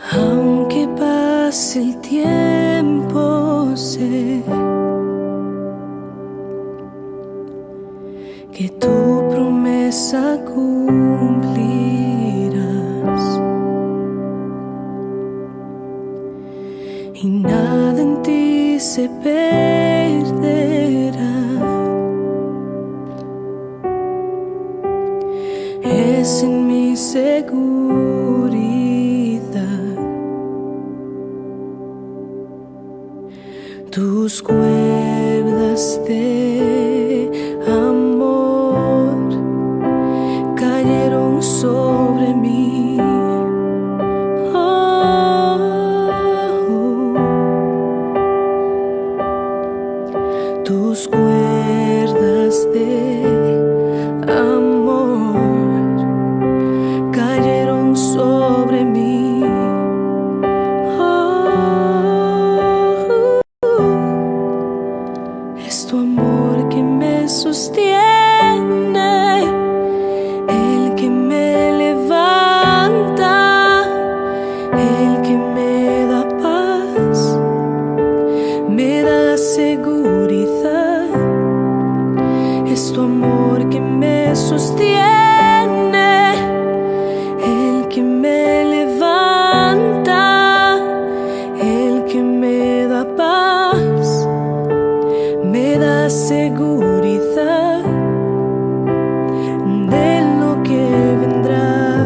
Aunque pase el tiempo, sé que tu promesa cumplirás, y nada en ti se perderá. Es en mi seguridad. Tus cuerdas de amor cayeron sobre mí. Tus cuerdas de amor cayeron sobre mí. Es tu amor que me sostiene, el que me levanta, el que me da paz, me da seguridad. Es tu amor que me sostiene, el que me levanta, el que me da paz, me da seguridad de lo que vendrá.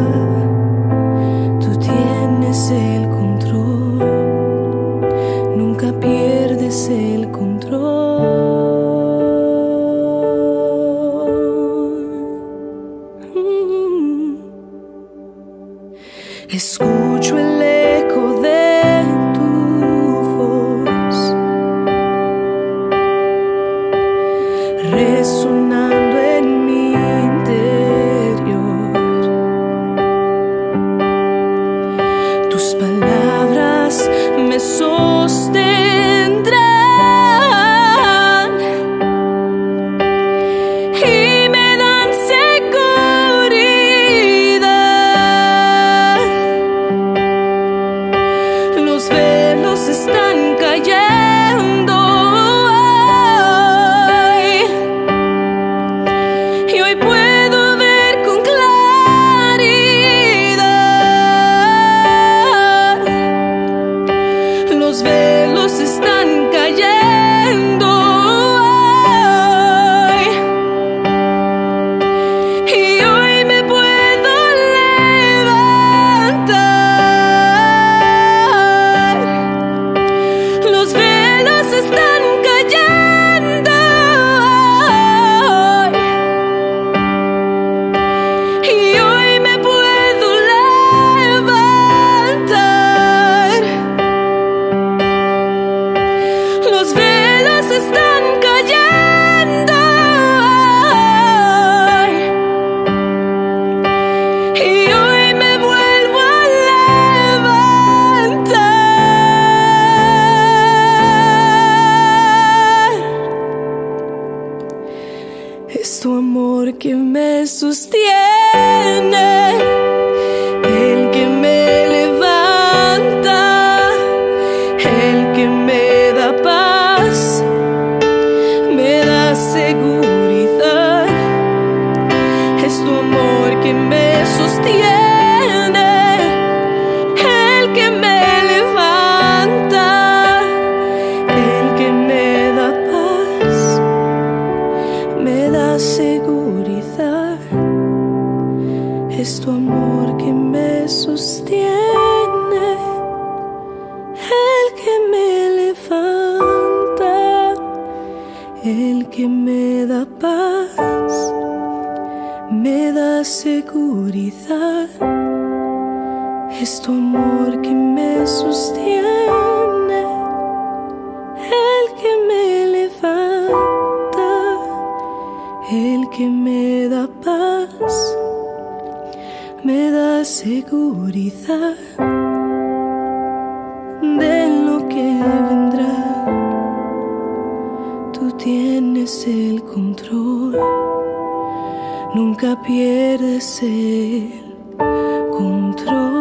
Tú tienes el control, nunca pierdes el control. Escucho el eco de tu voz resonando en mi interior. Tus palabras me sostendrán y me dan seguridad. Los velos están cayendo hoy, y hoy puedo ver con claridad. Los velos están cayendo hoy, y hoy me puedo levantar. Los velos están cayendo hoy, y hoy me puedo levantar. Los velos están cayendo hoy, y hoy me vuelvo a levantar. Es tu amor que me sostiene, el que me levanta, el que me da paz, me da seguridad. Es tu amor que me sostiene, el que me levanta, el que me da paz, me da seguridad. Es tu amor que me sostiene, el que me levanta, el que me da paz, me da seguridad. Es tu amor que me sostiene, el que me levanta, el que me da paz, me da seguridad de lo que vendrá. Tú tienes el control, nunca pierdes el control.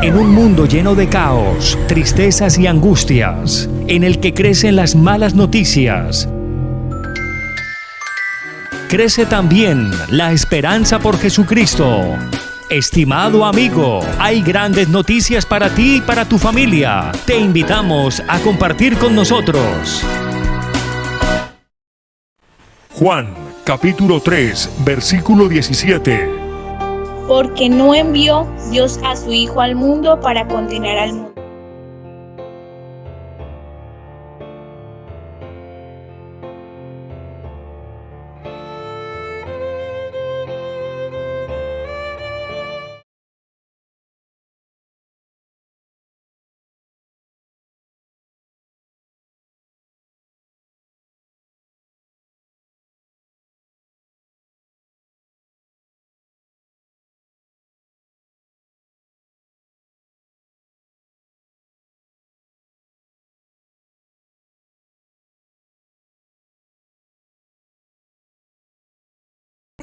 En un mundo lleno de caos, tristezas y angustias, en el que crecen las malas noticias, crece también la esperanza por Jesucristo. Estimado amigo, hay grandes noticias para ti y para tu familia. Te invitamos a compartir con nosotros. Juan, capítulo 3, versículo 17. Porque no envió Dios a su Hijo al mundo para condenar al mundo.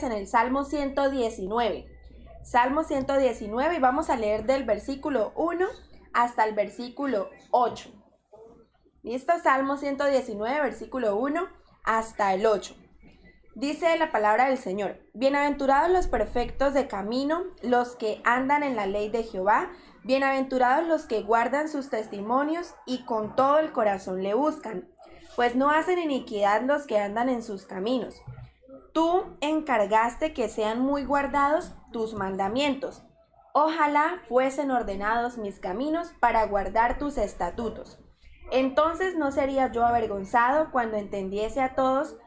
En el Salmo 119. Salmo 119 y vamos a leer del versículo 1 hasta el versículo 8. ¿Listo? Salmo 119, versículo 1 hasta el 8. Dice la palabra del Señor: Bienaventurados los perfectos de camino, los que andan en la ley de Jehová. Bienaventurados los que guardan sus testimonios y con todo el corazón le buscan, pues no hacen iniquidad los que andan en sus caminos. Tú encargaste que sean muy guardados tus mandamientos. Ojalá fuesen ordenados mis caminos para guardar tus estatutos. Entonces no sería yo avergonzado cuando atendiese a todos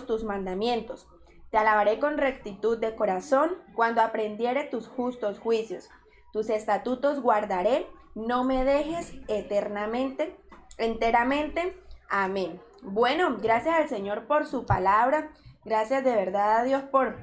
tus mandamientos. Te alabaré con rectitud de corazón cuando aprendiere tus justos juicios. Tus estatutos guardaré, no me dejes enteramente. Amén. Bueno, gracias al Señor por su palabra. Gracias de verdad a Dios por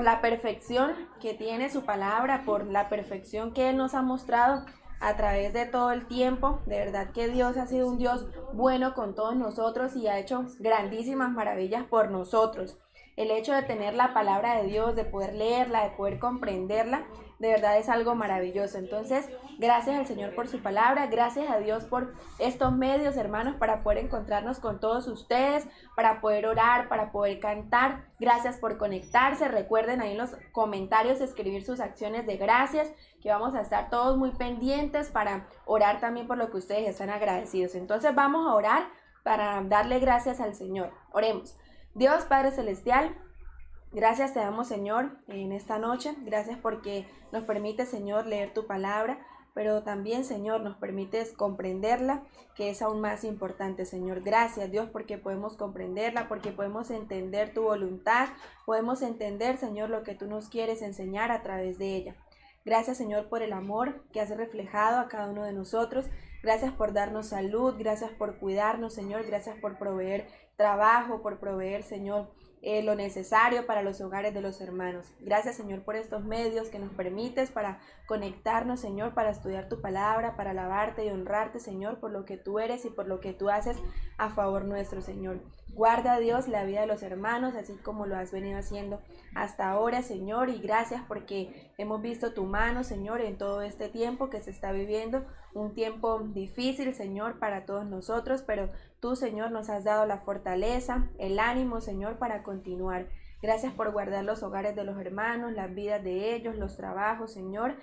la perfección que tiene su palabra, por la perfección que Él nos ha mostrado a través de todo el tiempo. De verdad que Dios ha sido un Dios bueno con todos nosotros y ha hecho grandísimas maravillas por nosotros. El hecho de tener la palabra de Dios, de poder leerla, de poder comprenderla, de verdad es algo maravilloso. Entonces, gracias al Señor por su palabra, gracias a Dios por estos medios, hermanos, para poder encontrarnos con todos ustedes, para poder orar, para poder cantar. Gracias por conectarse. Recuerden ahí en los comentarios escribir sus acciones de gracias, que vamos a estar todos muy pendientes para orar también por lo que ustedes están agradecidos. Entonces vamos a orar para darle gracias al Señor. Oremos. Dios Padre Celestial, gracias te damos, Señor, en esta noche. Gracias porque nos permite, Señor, leer tu palabra, pero también, Señor, nos permites comprenderla, que es aún más importante, Señor. Gracias, Dios, porque podemos comprenderla, porque podemos entender tu voluntad, podemos entender, Señor, lo que tú nos quieres enseñar a través de ella. Gracias, Señor, por el amor que has reflejado a cada uno de nosotros. Gracias por darnos salud, gracias por cuidarnos, Señor. Gracias por proveer trabajo, por proveer, Señor, lo necesario para los hogares de los hermanos. Gracias, Señor, por estos medios que nos permites para conectarnos, Señor, para estudiar tu palabra, para alabarte y honrarte, Señor, por lo que tú eres y por lo que tú haces a favor nuestro, Señor. Guarda, Dios, la vida de los hermanos, así como lo has venido haciendo hasta ahora, Señor, y gracias porque hemos visto tu mano, Señor, en todo este tiempo que se está viviendo, un tiempo difícil, Señor, para todos nosotros, pero tú, Señor, nos has dado la fortaleza, el ánimo, Señor, para continuar. Gracias por guardar los hogares de los hermanos, las vidas de ellos, los trabajos, Señor,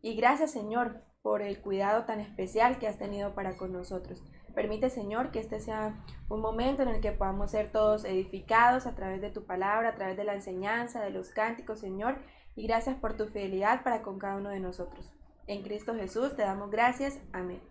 y gracias, Señor, por el cuidado tan especial que has tenido para con nosotros. Permite, Señor, que este sea un momento en el que podamos ser todos edificados a través de tu palabra, a través de la enseñanza, de los cánticos, Señor, y gracias por tu fidelidad para con cada uno de nosotros. En Cristo Jesús te damos gracias. Amén.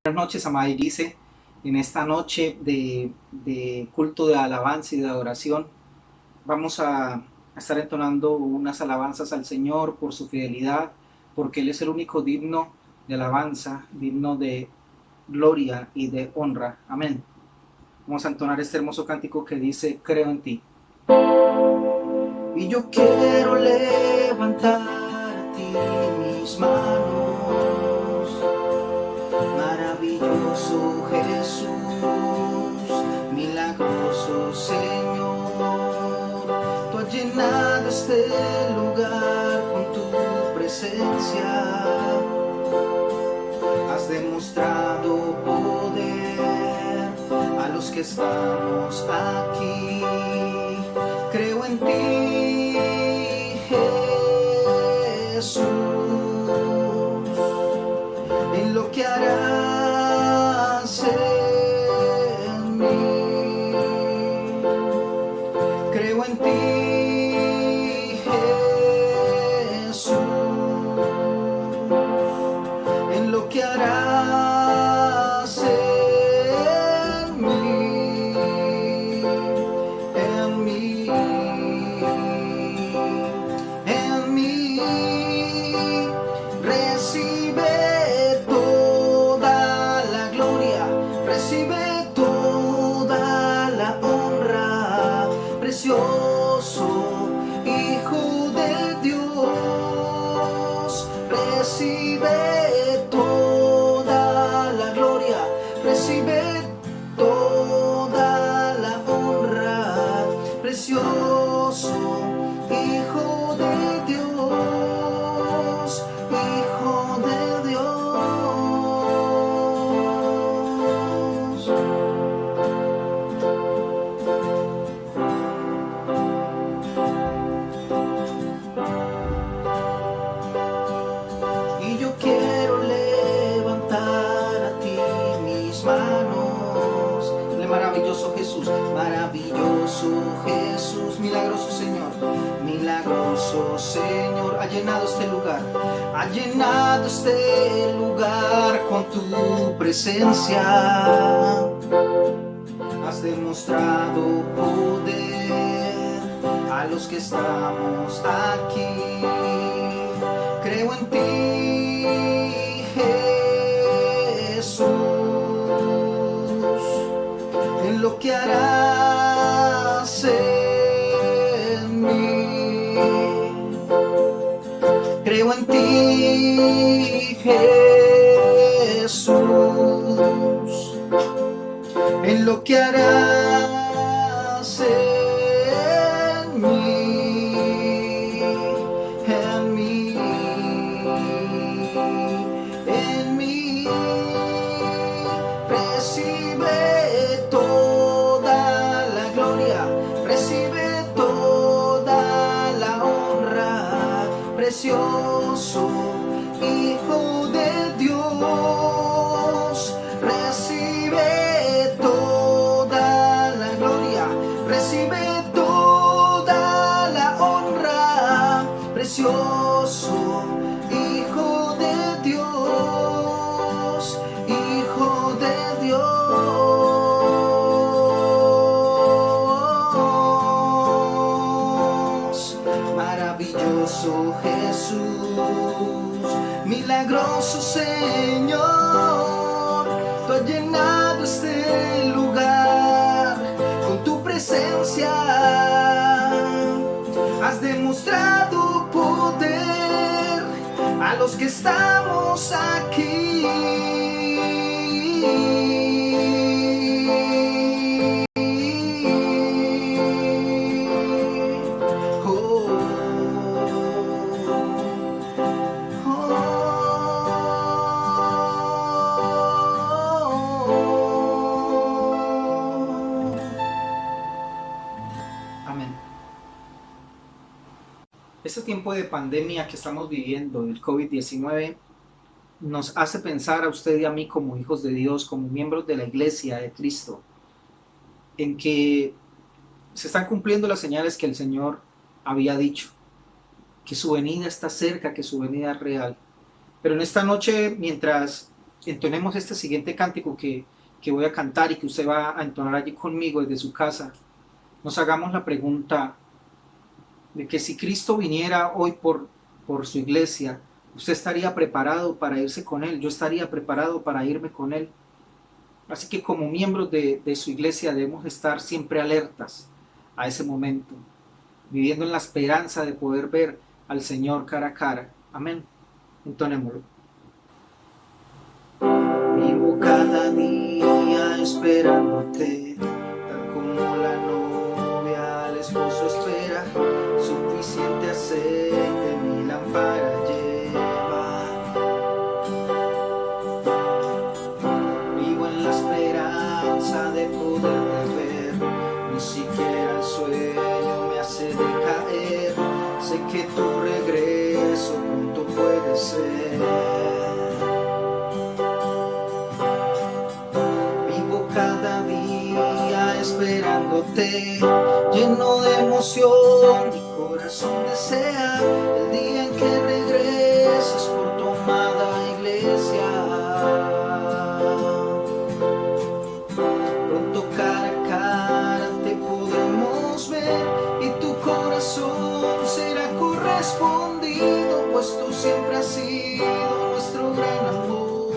Buenas noches, amada Iglesia. En esta noche de culto de alabanza y de adoración vamos a estar entonando unas alabanzas al Señor por su fidelidad, porque Él es el único digno de alabanza, digno de gloria y de honra. Amén. Vamos a entonar este hermoso cántico que dice: creo en ti. Y yo quiero levantar a ti mis manos, maravilloso Jesús, milagroso Señor. Tú has llenado este lugar con tu presencia, has demostrado poder a los que estamos aquí. Creo en ti, Jesús, en lo que harás en mí. Creo en ti, Jesús, en lo que harás en mí, en mí, en mí. Recibe toda la gloria, recibe toda la honra, precioso Hijo de Dios. Recibe toda la gloria, recibe toda la honra, precioso Hijo de Dios, Hijo de Dios. Y yo quiero levantar a ti mis manos. El maravilloso Jesús, milagroso Señor, milagroso Señor. Ha llenado este lugar, ha llenado este lugar con tu presencia. Has demostrado poder a los que estamos aquí. Creo en ti, Jesús, en lo que harás en mí. Creo en ti, Jesús, en lo que harás en mí, en mí, en mí. Recibe toda la gloria, recibe toda la honra, precioso Hijo de Dios. Recibe toda la gloria, recibe toda la honra, precioso Hijo de Dios, Hijo de Dios. Maravilloso Jesús, milagroso Señor. Tú has llenado este lugar con tu presencia, has demostrado poder a los que estamos aquí. Amén. Este tiempo de pandemia que estamos viviendo, el COVID-19, nos hace pensar a usted y a mí como hijos de Dios, como miembros de la Iglesia de Cristo, en que se están cumpliendo las señales que el Señor había dicho, que su venida está cerca, que su venida es real. Pero en esta noche, mientras entonemos este siguiente cántico que voy a cantar y que usted va a entonar allí conmigo desde su casa, nos hagamos la pregunta de que si Cristo viniera hoy por su iglesia, usted estaría preparado para irse con Él, yo estaría preparado para irme con Él. Así que como miembros de su iglesia debemos estar siempre alertas a ese momento, viviendo en la esperanza de poder ver al Señor cara a cara. Amén. Entonémoslo. Vivo cada día esperándote, tal como la novia al esposo espera. Suficiente aceite mi lámpara lleva. Vivo en la esperanza de poderte ver, ni siquiera el sueño me hace decaer. Sé que tu regreso pronto puede ser. Vivo cada día esperándote, lleno de emoción, mi corazón desea el día en que regreses por tu amada iglesia. Pronto cara a cara te podremos ver y tu corazón será correspondido, pues tú siempre has sido nuestro gran amor,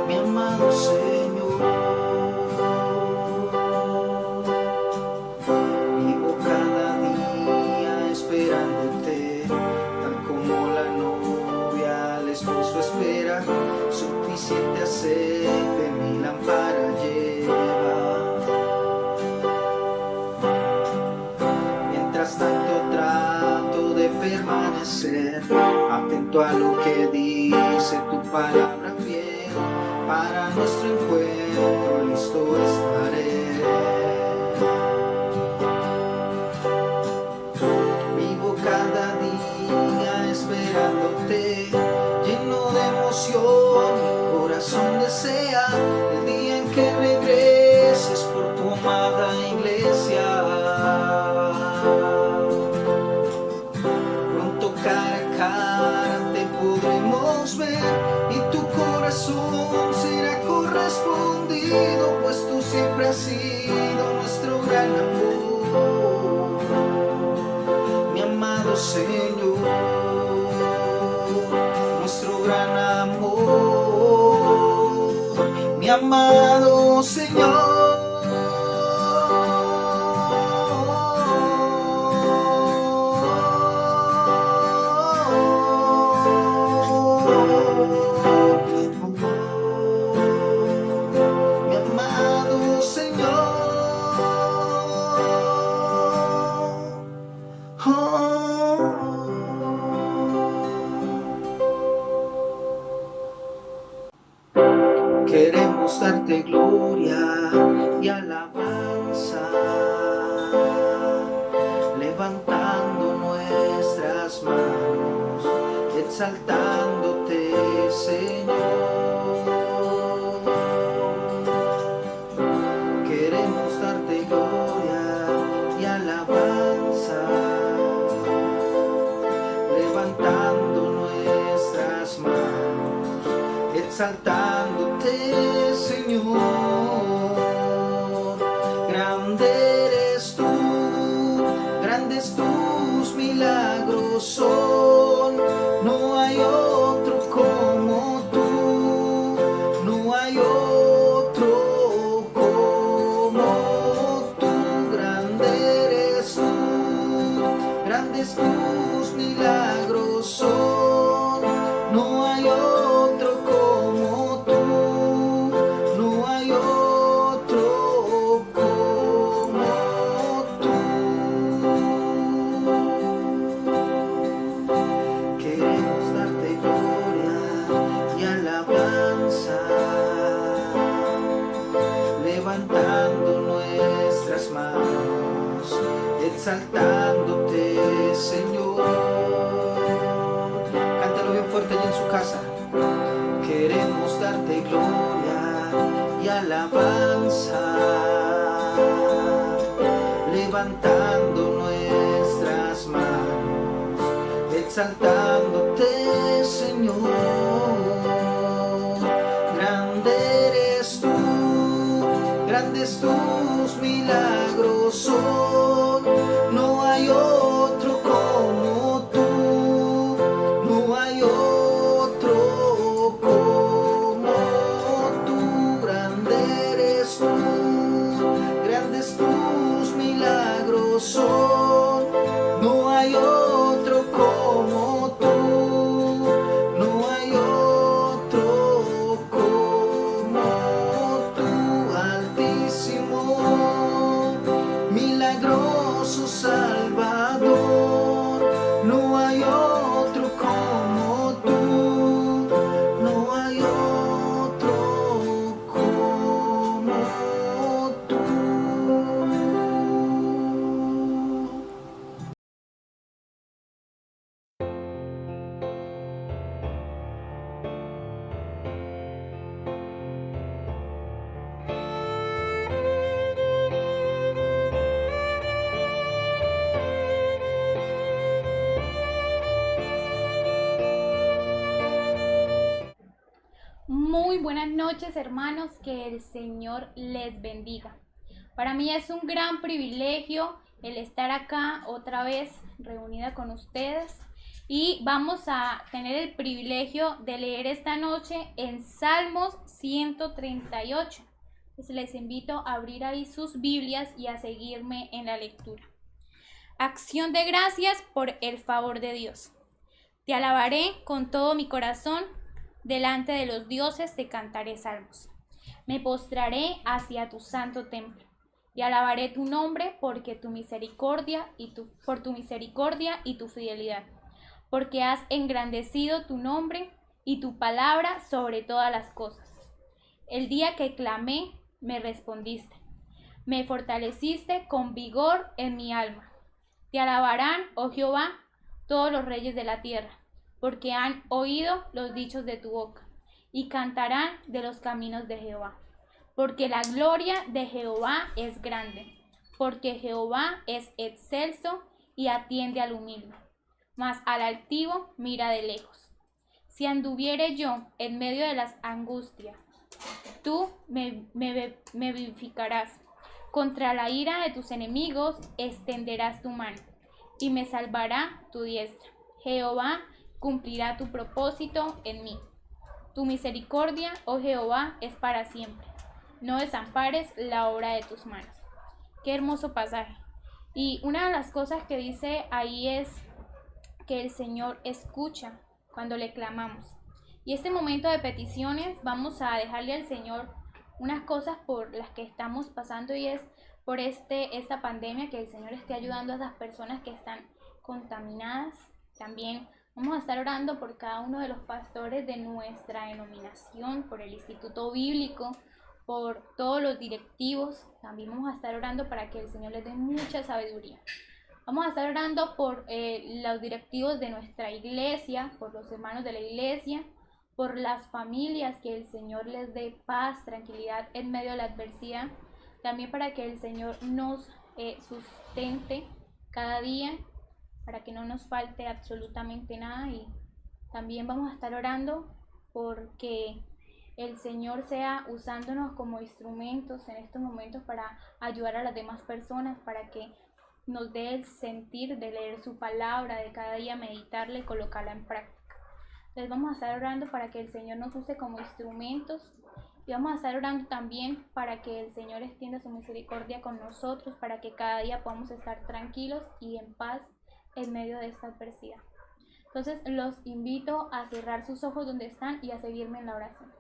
mi amado Señor. Vivo cada día esperándote, tal como la novia al esposo espera. Suficiente aceite mi lámpara lleva. Mientras tanto trato de permanecer atento a lo que dice tu palabra fiel. Para nuestro encuentro listo estaré. Vivo cada día esperándote, lleno de emoción, mi corazón desea el día en que regreses por tu amada iglesia. Pronto cara a cara te podremos ver y tu corazón será correspondido, pues tú siempre has sido nuestro gran amor, mi amado Señor, nuestro gran amor, mi amado Señor. Mi amado Señor. Queremos darte gloria y alabanza, levantando nuestras manos, exaltándote, Señor. Queremos darte gloria y alabanza, levantando nuestras manos, exaltándote, Señor. Grande eres tú, grandes tus milagros son. No hay otro como tú, no hay otro como tú. Grande eres tú, grandes tus milagros son. No hay otro como tú, no hay otro como tú. Queremos darte gloria y alabanza, levantando nuestras manos, exaltándote, Señor. Cántalo bien fuerte allí en su casa. Queremos darte gloria y alabanza, levantando nuestras manos, exaltándote, Señor. Grande eres tú, grandes tus milagros son. No hay otro como tú, no hay otro como Muy buenas noches, hermanos, que el Señor les bendiga. Para mí es un gran privilegio el estar acá otra vez reunida con ustedes y vamos a tener el privilegio de leer esta noche en Salmos 138. Pues les invito a abrir ahí sus Biblias y a seguirme en la lectura. Acción de gracias por el favor de Dios. Te alabaré con todo mi corazón. Delante de los dioses te cantaré salmos. Me postraré hacia tu santo templo y alabaré tu nombre por tu misericordia y tu fidelidad, porque has engrandecido tu nombre y tu palabra sobre todas las cosas. El día que clamé, me respondiste. Me fortaleciste con vigor en mi alma. Te alabarán, oh Jehová, todos los reyes de la tierra, porque han oído los dichos de tu boca, y cantarán de los caminos de Jehová. Porque la gloria de Jehová es grande, porque Jehová es excelso y atiende al humilde, mas al altivo mira de lejos. Si anduviere yo en medio de las angustias, tú me vivificarás. Contra la ira de tus enemigos extenderás tu mano, y me salvará tu diestra. Jehová cumplirá tu propósito en mí. Tu misericordia, oh Jehová, es para siempre. No desampares la obra de tus manos. Qué hermoso pasaje. Y una de las cosas que dice ahí es que el Señor escucha cuando le clamamos. Y este momento de peticiones vamos a dejarle al Señor unas cosas por las que estamos pasando, y es por esta pandemia, que el Señor esté ayudando a esas personas que están contaminadas. También vamos a estar orando por cada uno de los pastores de nuestra denominación, por el Instituto Bíblico, por todos los directivos. También vamos a estar orando para que el Señor les dé mucha sabiduría. Vamos a estar orando por los directivos de nuestra iglesia, por los hermanos de la iglesia, por las familias, que el Señor les dé paz, tranquilidad en medio de la adversidad. También para que el Señor nos sustente cada día, para que no nos falte absolutamente nada. Y también vamos a estar orando porque el Señor sea usándonos como instrumentos en estos momentos para ayudar a las demás personas, para que nos dé el sentir de leer su palabra, de cada día meditarla y colocarla en práctica. Entonces vamos a estar orando para que el Señor nos use como instrumentos, y vamos a estar orando también para que el Señor extienda su misericordia con nosotros, para que cada día podamos estar tranquilos y en paz en medio de esta adversidad. Entonces los invito a cerrar sus ojos donde están y a seguirme en la oración.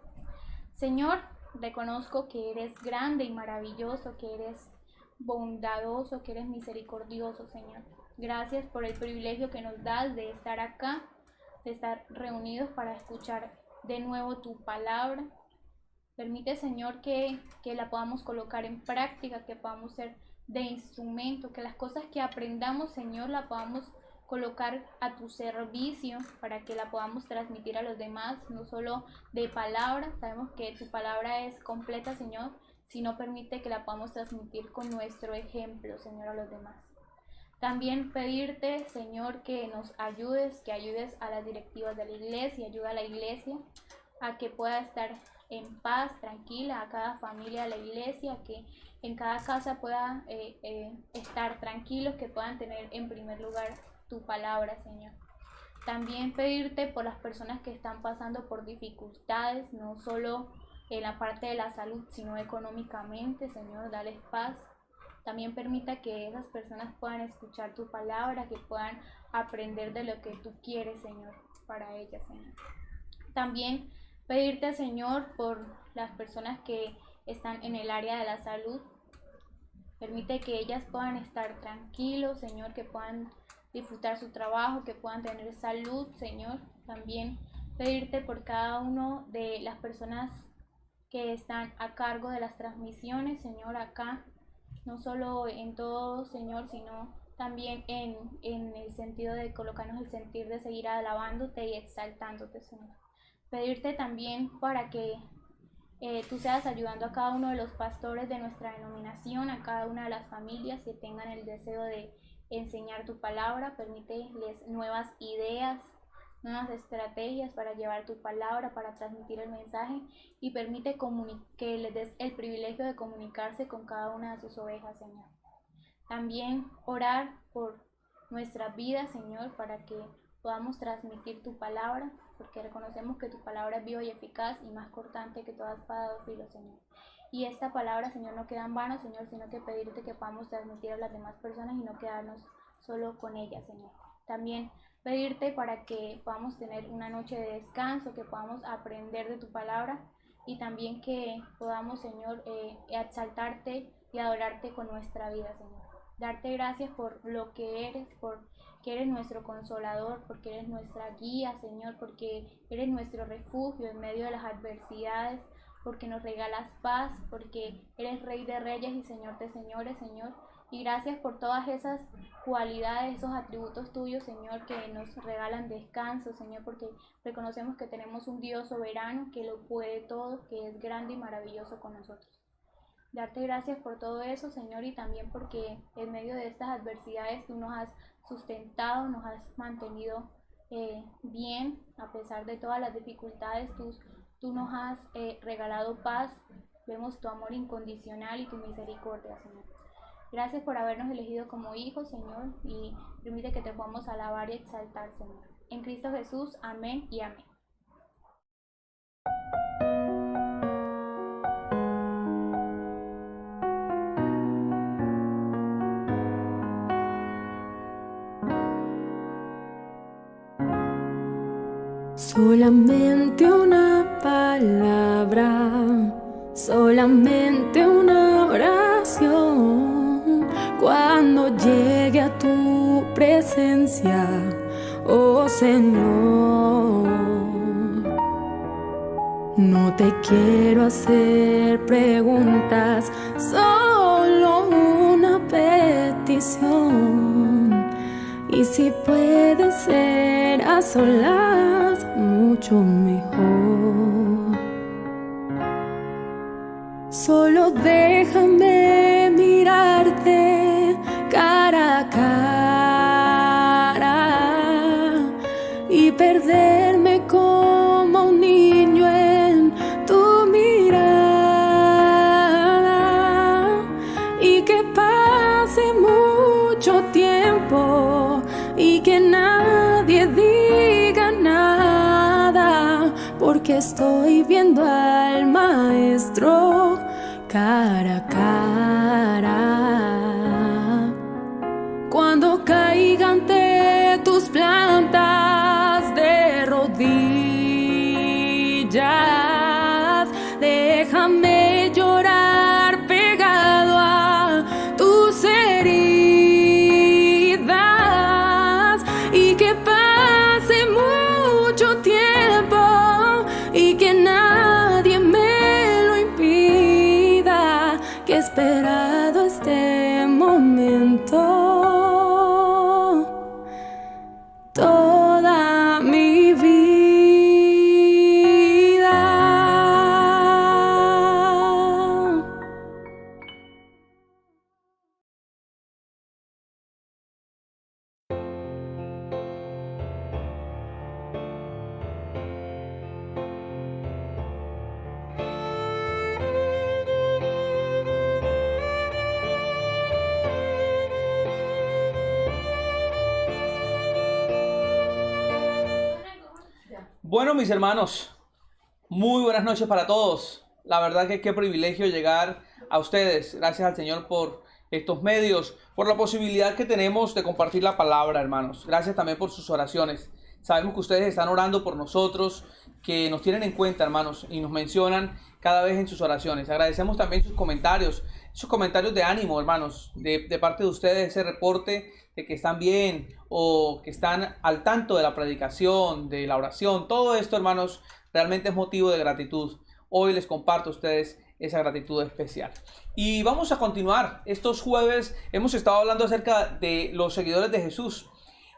Señor, reconozco que eres grande y maravilloso, que eres bondadoso, que eres misericordioso, Señor. Gracias por el privilegio que nos das de estar acá, de estar reunidos para escuchar de nuevo tu palabra. Permite, Señor, que la podamos colocar en práctica, que podamos ser de instrumento, que las cosas que aprendamos, Señor, la podamos colocar a tu servicio, para que la podamos transmitir a los demás, no solo de palabras. Sabemos que tu palabra es completa, Señor, sino permite que la podamos transmitir con nuestro ejemplo, Señor, a los demás. También pedirte, Señor, que nos ayudes, que ayudes a las directivas de la iglesia, ayuda a la iglesia a que pueda estar en paz, tranquila, a cada familia de la iglesia, que en cada casa pueda estar tranquilos, que puedan tener en primer lugar tu palabra, Señor. También pedirte por las personas que están pasando por dificultades, no solo en la parte de la salud, sino económicamente, Señor, dales paz. También permita que esas personas puedan escuchar tu palabra, que puedan aprender de lo que tú quieres, Señor, para ellas, Señor. También pedirte, Señor, por las personas que están en el área de la salud. Permite que ellas puedan estar tranquilos, Señor, que puedan disfrutar su trabajo, que puedan tener salud, Señor. También pedirte por cada uno de las personas que están a cargo de las transmisiones, Señor, acá, no solo en todo, Señor, sino también en el sentido de colocarnos el sentir de seguir alabándote y exaltándote, Señor. Pedirte también para que tú seas ayudando a cada uno de los pastores de nuestra denominación, a cada una de las familias que tengan el deseo de enseñar tu palabra. Permíteles nuevas ideas, nuevas estrategias para llevar tu palabra, para transmitir el mensaje, y permite que les des el privilegio de comunicarse con cada una de sus ovejas, Señor. También orar por nuestras vidas, Señor, para que podamos transmitir tu palabra, porque reconocemos que tu palabra es viva y eficaz y más cortante que toda espada de filo, Señor. Y esta palabra, Señor, no queda en vano, Señor, sino que pedirte que podamos transmitir a las demás personas y no quedarnos solo con ellas, Señor. También pedirte para que podamos tener una noche de descanso, que podamos aprender de tu palabra y también que podamos, Señor, exaltarte y adorarte con nuestra vida, Señor. Darte gracias por lo que eres, porque eres nuestro consolador, porque eres nuestra guía, Señor, porque eres nuestro refugio en medio de las adversidades, porque nos regalas paz, porque eres Rey de Reyes y Señor de Señores, Señor. Y gracias por todas esas cualidades, esos atributos tuyos, Señor, que nos regalan descanso, Señor, porque reconocemos que tenemos un Dios soberano que lo puede todo, que es grande y maravilloso con nosotros. Darte gracias por todo eso, Señor, y también porque en medio de estas adversidades tú nos has sustentado, nos has mantenido bien, a pesar de todas las dificultades, tú nos has regalado paz, vemos tu amor incondicional y tu misericordia, Señor. Gracias por habernos elegido como hijos, Señor, y permite que te podamos alabar y exaltar, Señor. En Cristo Jesús, amén y amén. Solamente una palabra, solamente una oración, cuando llegue a tu presencia, oh Señor. No te quiero hacer preguntas, solo una petición. Y si puede ser a solas, mucho mejor. Solo déjame mirarte cara a cara y perderme como un niño en tu mirada, y que pase mucho tiempo y que nadie diga nada, porque estoy viendo al Maestro cara a cara. Cuando caiga ante tus plantas de rodillas, déjame llorar pegado a tus heridas, y que pase mucho tiempo y que nadie me lo impida, que he esperado este momento toda mi vida. Bueno, mis hermanos, muy buenas noches para todos. La verdad que qué privilegio llegar a ustedes. Gracias al Señor por estos medios, por la posibilidad que tenemos de compartir la palabra, hermanos. Gracias también por sus oraciones. Sabemos que ustedes están orando por nosotros, que nos tienen en cuenta, hermanos, y nos mencionan cada vez en sus oraciones. Agradecemos también sus comentarios de ánimo, hermanos, de parte de ustedes, ese reporte de que están bien o que están al tanto de la predicación, de la oración. Todo esto, hermanos, realmente es motivo de gratitud. Hoy les comparto a ustedes esa gratitud especial. Y vamos a continuar. Estos jueves hemos estado hablando acerca de los seguidores de Jesús.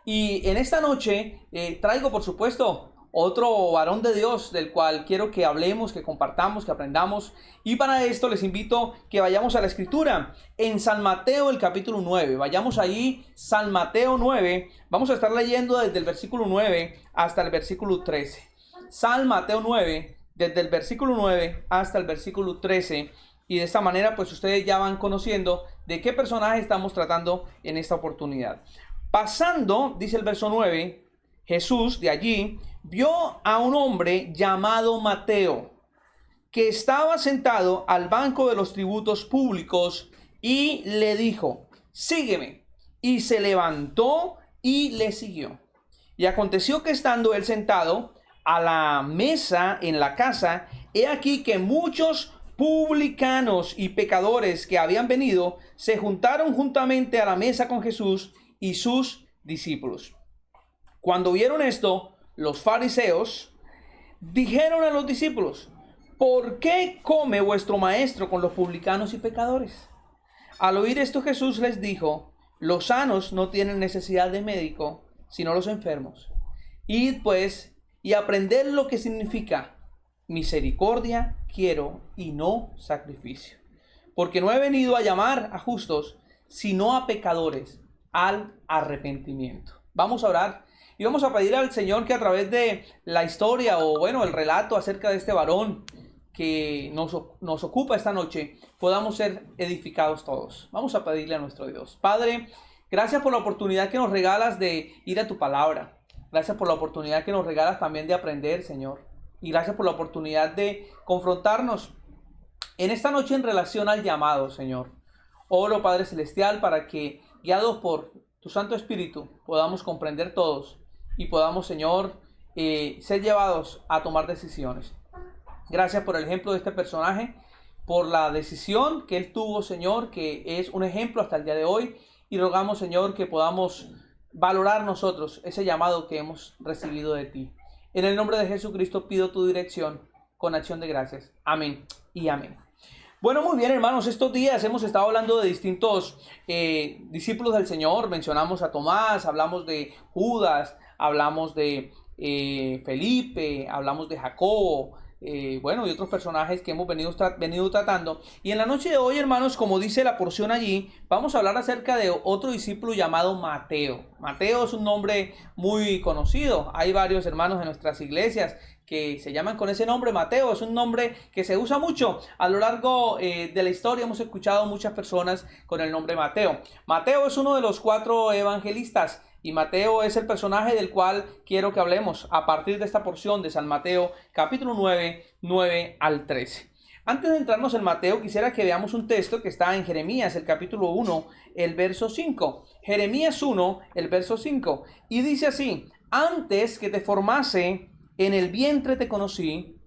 Y en esta noche traigo, por supuesto, otro varón de Dios del cual quiero que hablemos, que compartamos, que aprendamos. Y para esto les invito que vayamos a la escritura en San Mateo el capítulo 9. Vayamos ahí, San Mateo 9. Vamos a estar leyendo desde el versículo 9 hasta el versículo 13. San Mateo 9, desde el versículo 9 hasta el versículo 13. Y de esta manera pues ustedes ya van conociendo de qué personaje estamos tratando en esta oportunidad. Pasando, dice el verso 9, Jesús de allí vio a un hombre llamado Mateo, que estaba sentado al banco de los tributos públicos, y le dijo: sígueme. Y se levantó y le siguió. Y aconteció que estando él sentado a la mesa en la casa, he aquí que muchos publicanos y pecadores que habían venido se juntaron juntamente a la mesa con Jesús y sus discípulos. Cuando vieron esto, los fariseos dijeron a los discípulos: ¿por qué come vuestro maestro con los publicanos y pecadores? Al oír esto, Jesús les dijo: los sanos no tienen necesidad de médico, sino los enfermos. Id pues y aprended lo que significa: misericordia quiero y no sacrificio. Porque no he venido a llamar a justos, sino a pecadores al arrepentimiento. Vamos a orar y vamos a pedir al Señor que a través de la historia, o bueno, el relato acerca de este varón que nos ocupa esta noche, podamos ser edificados todos. Vamos a pedirle a nuestro Dios. Padre, gracias por la oportunidad que nos regalas de ir a tu palabra. Gracias por la oportunidad que nos regalas también de aprender, Señor. Y gracias por la oportunidad de confrontarnos en esta noche en relación al llamado, Señor. Oro, Padre Celestial, para que, guiados por tu Santo Espíritu, podamos comprender todos y podamos, Señor, ser llevados a tomar decisiones. Gracias por el ejemplo de este personaje, por la decisión que él tuvo, Señor, que es un ejemplo hasta el día de hoy. Y rogamos, Señor, que podamos valorar nosotros ese llamado que hemos recibido de ti. En el nombre de Jesucristo pido tu dirección con acción de gracias. Amén y amén. Bueno, muy bien, hermanos, estos días hemos estado hablando de distintos discípulos del Señor. Mencionamos a Tomás, hablamos de Judas, hablamos de Felipe, hablamos de Jacobo, bueno, y otros personajes que hemos venido tratando. Y en la noche de hoy, hermanos, como dice la porción allí, vamos a hablar acerca de otro discípulo llamado Mateo. Mateo es un nombre muy conocido. Hay varios hermanos en nuestras iglesias que se llaman con ese nombre. Mateo es un nombre que se usa mucho. A lo largo de la historia hemos escuchado muchas personas con el nombre Mateo. Mateo es uno de los 4 evangelistas. Y Mateo es el personaje del cual quiero que hablemos a partir de esta porción de San Mateo, capítulo 9, 9 al 13. Antes de entrarnos en Mateo, quisiera que veamos un texto que está en Jeremías, el capítulo 1, el verso 5. Jeremías 1, el verso 5. Y dice así: antes que te formase en el vientre te conocí,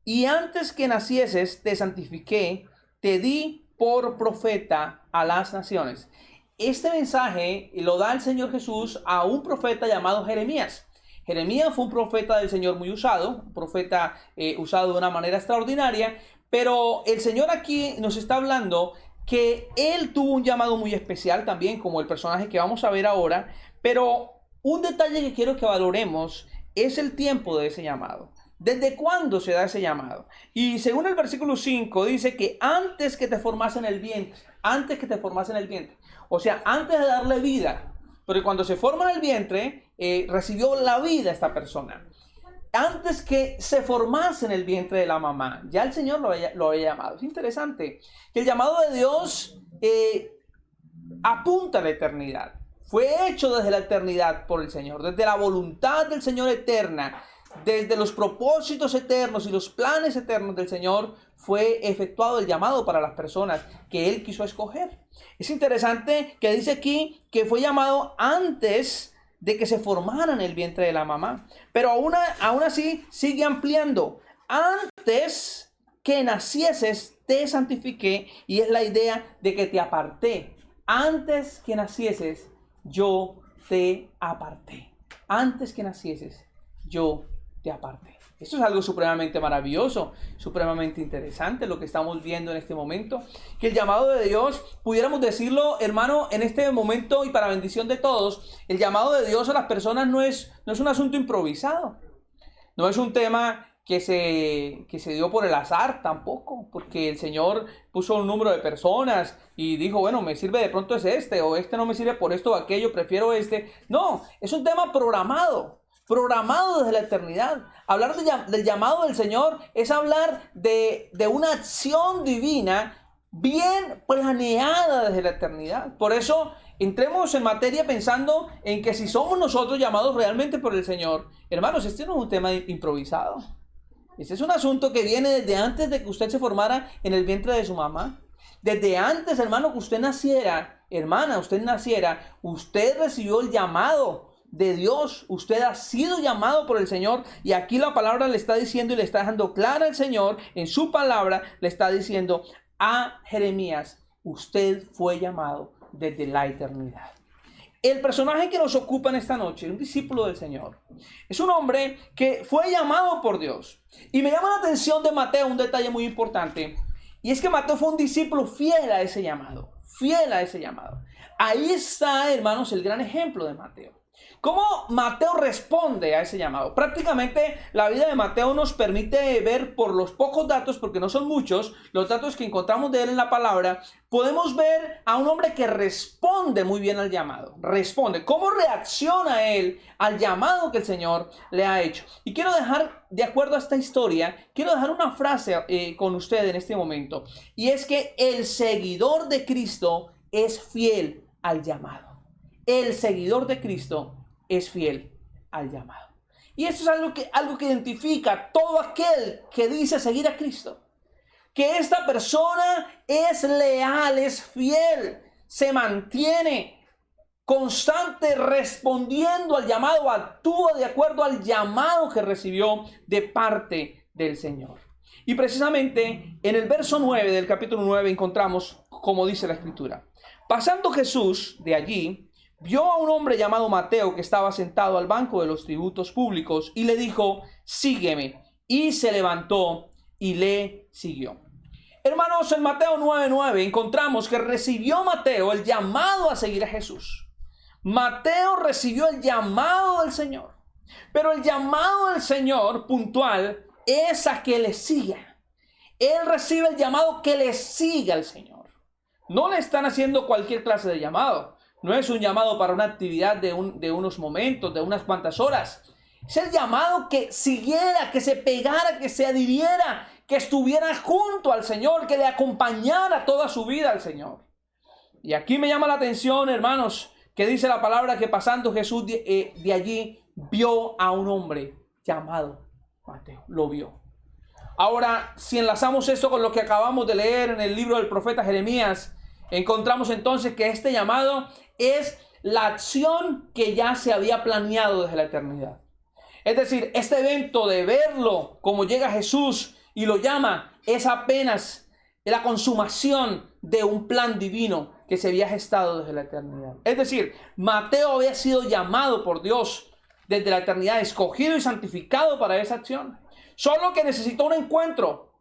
y antes que nacieses te santifiqué, te di por profeta a las naciones. Este mensaje lo da el Señor Jesús a un profeta llamado Jeremías. Jeremías fue un profeta del Señor muy usado, un profeta usado de una manera extraordinaria, pero el Señor aquí nos está hablando que él tuvo un llamado muy especial también, como el personaje que vamos a ver ahora, pero un detalle que quiero que valoremos es el tiempo de ese llamado. ¿Desde cuándo se da ese llamado? Y según el versículo 5 dice que antes que te formase en el vientre, antes que te formase en el vientre. O sea, antes de darle vida. Porque cuando se forma en el vientre, recibió la vida esta persona. Antes que se formase en el vientre de la mamá, ya el Señor lo había llamado. Es interesante que el llamado de Dios apunta a la eternidad. Fue hecho desde la eternidad por el Señor, desde la voluntad del Señor eterna. Desde los propósitos eternos y los planes eternos del Señor fue efectuado el llamado para las personas que Él quiso escoger. Es interesante que dice aquí que fue llamado antes de que se formara en el vientre de la mamá. Pero aún así sigue ampliando. Antes que nacieses te santifiqué, y es la idea de que te aparté. Antes que nacieses yo te aparté. Antes que nacieses yo te aparté. Esto es algo supremamente maravilloso, supremamente interesante lo que estamos viendo en este momento. Que el llamado de Dios, pudiéramos decirlo, hermano, en este momento y para bendición de todos, el llamado de Dios a las personas no es un asunto improvisado. No es un tema que se dio por el azar tampoco, porque el Señor puso un número de personas y dijo, bueno, me sirve de pronto es este, o este no me sirve por esto o aquello, prefiero este. No, es un tema programado desde la eternidad. Hablar del llamado del Señor es hablar de una acción divina bien planeada desde la eternidad. Por eso entremos en materia pensando en que si somos nosotros llamados realmente por el Señor, hermanos, este no es un tema improvisado. Este es un asunto que viene desde antes de que usted se formara en el vientre de su mamá. Desde antes, hermano, que usted naciera, hermana, usted naciera, usted recibió el llamado de Dios. Usted ha sido llamado por el Señor, y aquí la palabra le está diciendo y le está dejando clara el Señor en su palabra, le está diciendo a Jeremías, usted fue llamado desde la eternidad. El personaje que nos ocupa en esta noche, un discípulo del Señor, es un hombre que fue llamado por Dios. Y me llama la atención de Mateo un detalle muy importante, y es que Mateo fue un discípulo fiel a ese llamado, fiel a ese llamado. Ahí está, hermanos, el gran ejemplo de Mateo. ¿Cómo Mateo responde a ese llamado? Prácticamente la vida de Mateo nos permite ver, por los pocos datos, porque no son muchos, los datos que encontramos de él en la palabra, podemos ver a un hombre que responde muy bien al llamado. Responde. ¿Cómo reacciona él al llamado que el Señor le ha hecho? Y quiero dejar, de acuerdo a esta historia, quiero dejar una frase con usted en este momento. Y es que el seguidor de Cristo es fiel al llamado. El seguidor de Cristo es fiel al llamado. Y esto es algo que identifica a todo aquel que dice seguir a Cristo. Que esta persona es leal, es fiel, se mantiene constante respondiendo al llamado, actúa de acuerdo al llamado que recibió de parte del Señor. Y precisamente en el verso 9 del capítulo 9 encontramos como dice la Escritura. Pasando Jesús de allí, vio a un hombre llamado Mateo que estaba sentado al banco de los tributos públicos y le dijo, sígueme. Y se levantó y le siguió. Hermanos, en Mateo 9:9 encontramos que recibió Mateo el llamado a seguir a Jesús. Mateo recibió el llamado del Señor. Pero el llamado del Señor puntual es a que le siga. Él recibe el llamado que le siga al Señor. No le están haciendo cualquier clase de llamado. No es un llamado para una actividad de unos momentos, de unas cuantas horas. Es el llamado que siguiera, que se pegara, que se adhiriera, que estuviera junto al Señor, que le acompañara toda su vida al Señor. Y aquí me llama la atención, hermanos, que dice la palabra que pasando Jesús de allí, vio a un hombre llamado Mateo. Lo vio. Ahora, si enlazamos esto con lo que acabamos de leer en el libro del profeta Jeremías, encontramos entonces que este llamado es la acción que ya se había planeado desde la eternidad. Es decir, este evento de verlo como llega Jesús y lo llama es apenas la consumación de un plan divino que se había gestado desde la eternidad. Es decir, Mateo había sido llamado por Dios desde la eternidad, escogido y santificado para esa acción. Solo que necesitó un encuentro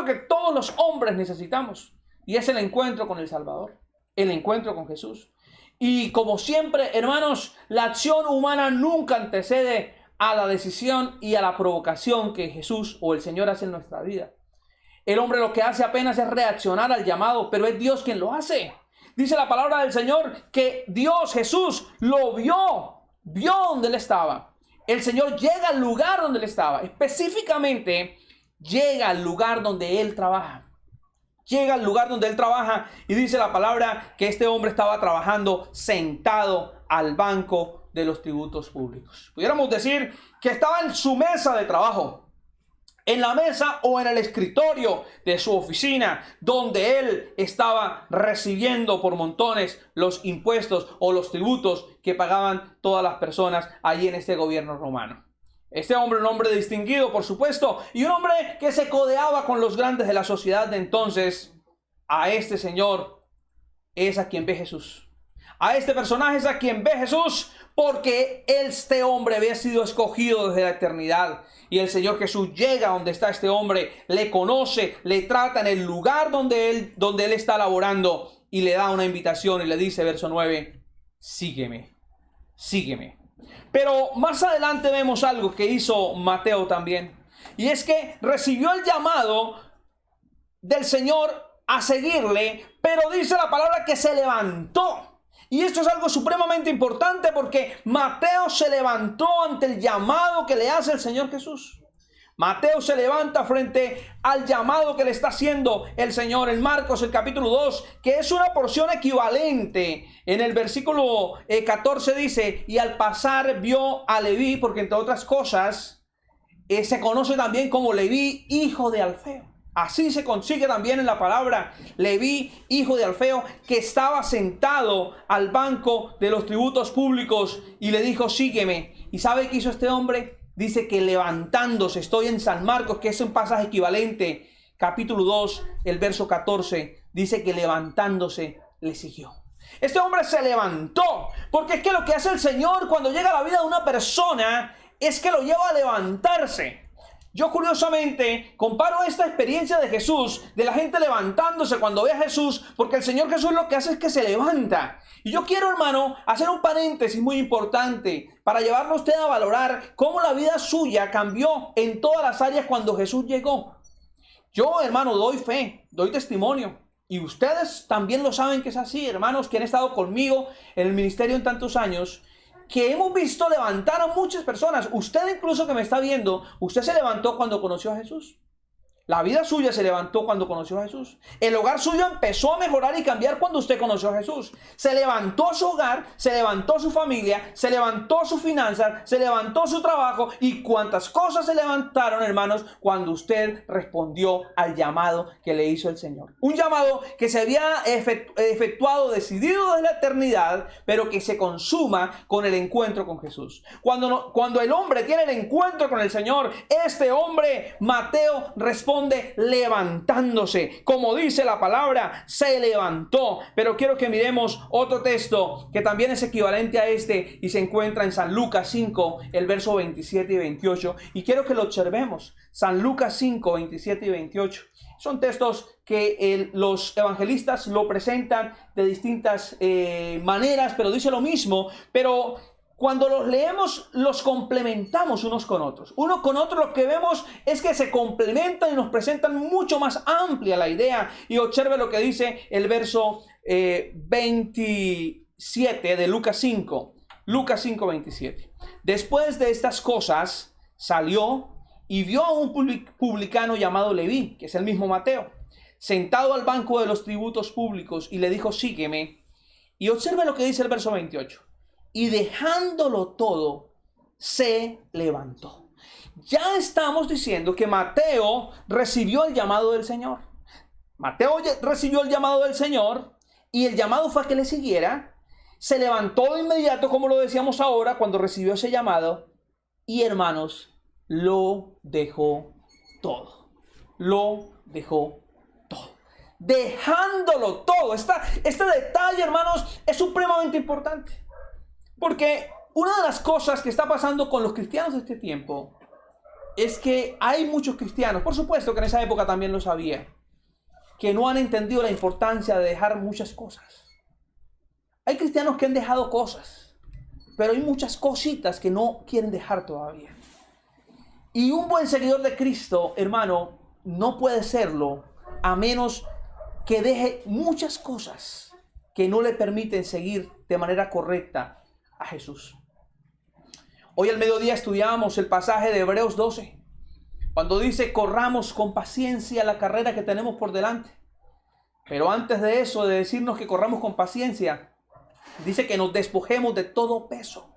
que todos los hombres necesitamos. Y es el encuentro con el Salvador, el encuentro con Jesús. Y como siempre, hermanos, la acción humana nunca antecede a la decisión y a la provocación que Jesús o el Señor hace en nuestra vida. El hombre lo que hace apenas es reaccionar al llamado, pero es Dios quien lo hace. Dice la palabra del Señor que Dios, Jesús, lo vio donde él estaba. El Señor llega al lugar donde él estaba, específicamente llega al lugar donde él trabaja. Llega al lugar donde él trabaja y dice la palabra que este hombre estaba trabajando sentado al banco de los tributos públicos. Pudiéramos decir que estaba en su mesa de trabajo, en la mesa o en el escritorio de su oficina, donde él estaba recibiendo por montones los impuestos o los tributos que pagaban todas las personas allí en este gobierno romano. Este hombre, un hombre distinguido, por supuesto, y un hombre que se codeaba con los grandes de la sociedad de entonces. A este señor es a quien ve Jesús. A este personaje es a quien ve Jesús, porque este hombre había sido escogido desde la eternidad. Y el Señor Jesús llega donde está este hombre, le conoce, le trata en el lugar donde él está laborando y le da una invitación y le dice, verso 9, sígueme, sígueme. Pero más adelante vemos algo que hizo Mateo también. Y es que recibió el llamado del Señor a seguirle, pero dice la palabra que se levantó. Y esto es algo supremamente importante porque Mateo se levantó ante el llamado que le hace el Señor Jesús. Mateo se levanta frente al llamado que le está haciendo el Señor en Marcos, el capítulo 2, que es una porción equivalente. En el versículo 14 dice, y al pasar vio a Leví, porque entre otras cosas se conoce también como Leví, hijo de Alfeo. Así se consigue también en la palabra Leví, hijo de Alfeo, que estaba sentado al banco de los tributos públicos y le dijo, sígueme. ¿Y sabe qué hizo este hombre? Dice que levantándose, estoy en San Marcos, que es un pasaje equivalente, capítulo 2, el verso 14, dice que levantándose le siguió. Este hombre se levantó, porque es que lo que hace el Señor cuando llega a la vida de una persona es que lo lleva a levantarse. Yo curiosamente comparo esta experiencia de Jesús, de la gente levantándose cuando ve a Jesús, porque el Señor Jesús lo que hace es que se levanta. Y yo quiero, hermano, hacer un paréntesis muy importante para llevarlo a usted a valorar cómo la vida suya cambió en todas las áreas cuando Jesús llegó. Yo, hermano, doy fe, doy testimonio. Y ustedes también lo saben que es así, hermanos, que han estado conmigo en el ministerio en tantos años, que hemos visto levantar a muchas personas. Usted incluso que me está viendo, usted se levantó cuando conoció a Jesús. La vida suya se levantó cuando conoció a Jesús. El hogar suyo empezó a mejorar y cambiar cuando usted conoció a Jesús. Se levantó su hogar, se levantó su familia, se levantó sus finanzas, se levantó su trabajo y cuántas cosas se levantaron, hermanos, cuando usted respondió al llamado que le hizo el Señor. Un llamado que se había efectuado, decidido desde la eternidad, pero que se consuma con el encuentro con Jesús. Cuando el hombre tiene el encuentro con el Señor, este hombre, Mateo, responde levantándose. Como dice la palabra, se levantó. Pero quiero que miremos otro texto que también es equivalente a este y se encuentra en San Lucas 5, el verso 27 y 28. Y quiero que lo observemos. San Lucas 5, 27 y 28. Son textos que los evangelistas lo presentan de distintas maneras, pero dice lo mismo. Pero cuando los leemos, los complementamos unos con otros. Uno con otro lo que vemos es que se complementan y nos presentan mucho más amplia la idea. Y observe lo que dice el verso 27 de Lucas 5. Lucas 5, 27. Después de estas cosas, salió y vio a un publicano llamado Leví, que es el mismo Mateo, sentado al banco de los tributos públicos y le dijo, sígueme. Y observe lo que dice el verso 28. Y dejándolo todo, se levantó. Ya estamos diciendo que Mateo recibió el llamado del Señor. Mateo recibió el llamado del Señor y el llamado fue a que le siguiera. Se levantó de inmediato, como lo decíamos ahora, cuando recibió ese llamado. Y hermanos, lo dejó todo. Lo dejó todo. Dejándolo todo. Este detalle, hermanos, es supremamente importante. Porque una de las cosas que está pasando con los cristianos de este tiempo es que hay muchos cristianos, por supuesto que en esa época también lo sabía, que no han entendido la importancia de dejar muchas cosas. Hay cristianos que han dejado cosas, pero hay muchas cositas que no quieren dejar todavía. Y un buen seguidor de Cristo, hermano, no puede serlo a menos que deje muchas cosas que no le permiten seguir de manera correcta a Jesús. Hoy al mediodía estudiábamos el pasaje de Hebreos 12, cuando dice, corramos con paciencia la carrera que tenemos por delante. Pero antes de eso, de decirnos que corramos con paciencia, dice que nos despojemos de todo peso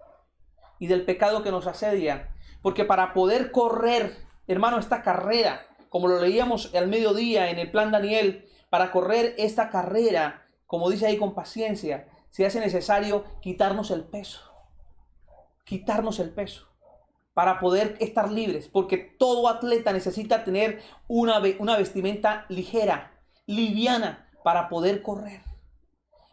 y del pecado que nos asedia. Porque para poder correr, hermano, esta carrera, como lo leíamos al mediodía en el plan Daniel, para correr esta carrera, como dice ahí, con paciencia, se hace necesario quitarnos el peso. Quitarnos el peso. Para poder estar libres. Porque todo atleta necesita tener una vestimenta ligera, liviana, para poder correr.